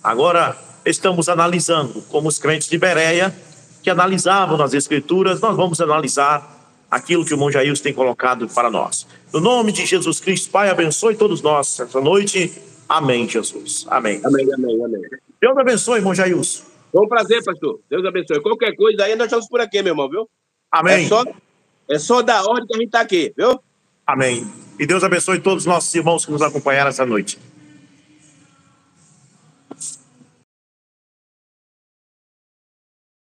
Agora estamos analisando, como os crentes de Bereia, que analisavam nas Escrituras, nós vamos analisar aquilo que o irmão Jailson tem colocado para nós. No nome de Jesus Cristo, Pai, abençoe todos nós essa noite. Amém, Jesus. Amém. Amém, amém, amém. Deus abençoe, irmão Jailson. Foi um prazer, pastor. Deus abençoe. Qualquer coisa aí, nós estamos por aqui, meu irmão, viu? Amém. É só da ordem que a gente está aqui, viu? Amém. E Deus abençoe todos os nossos irmãos que nos acompanharam essa noite.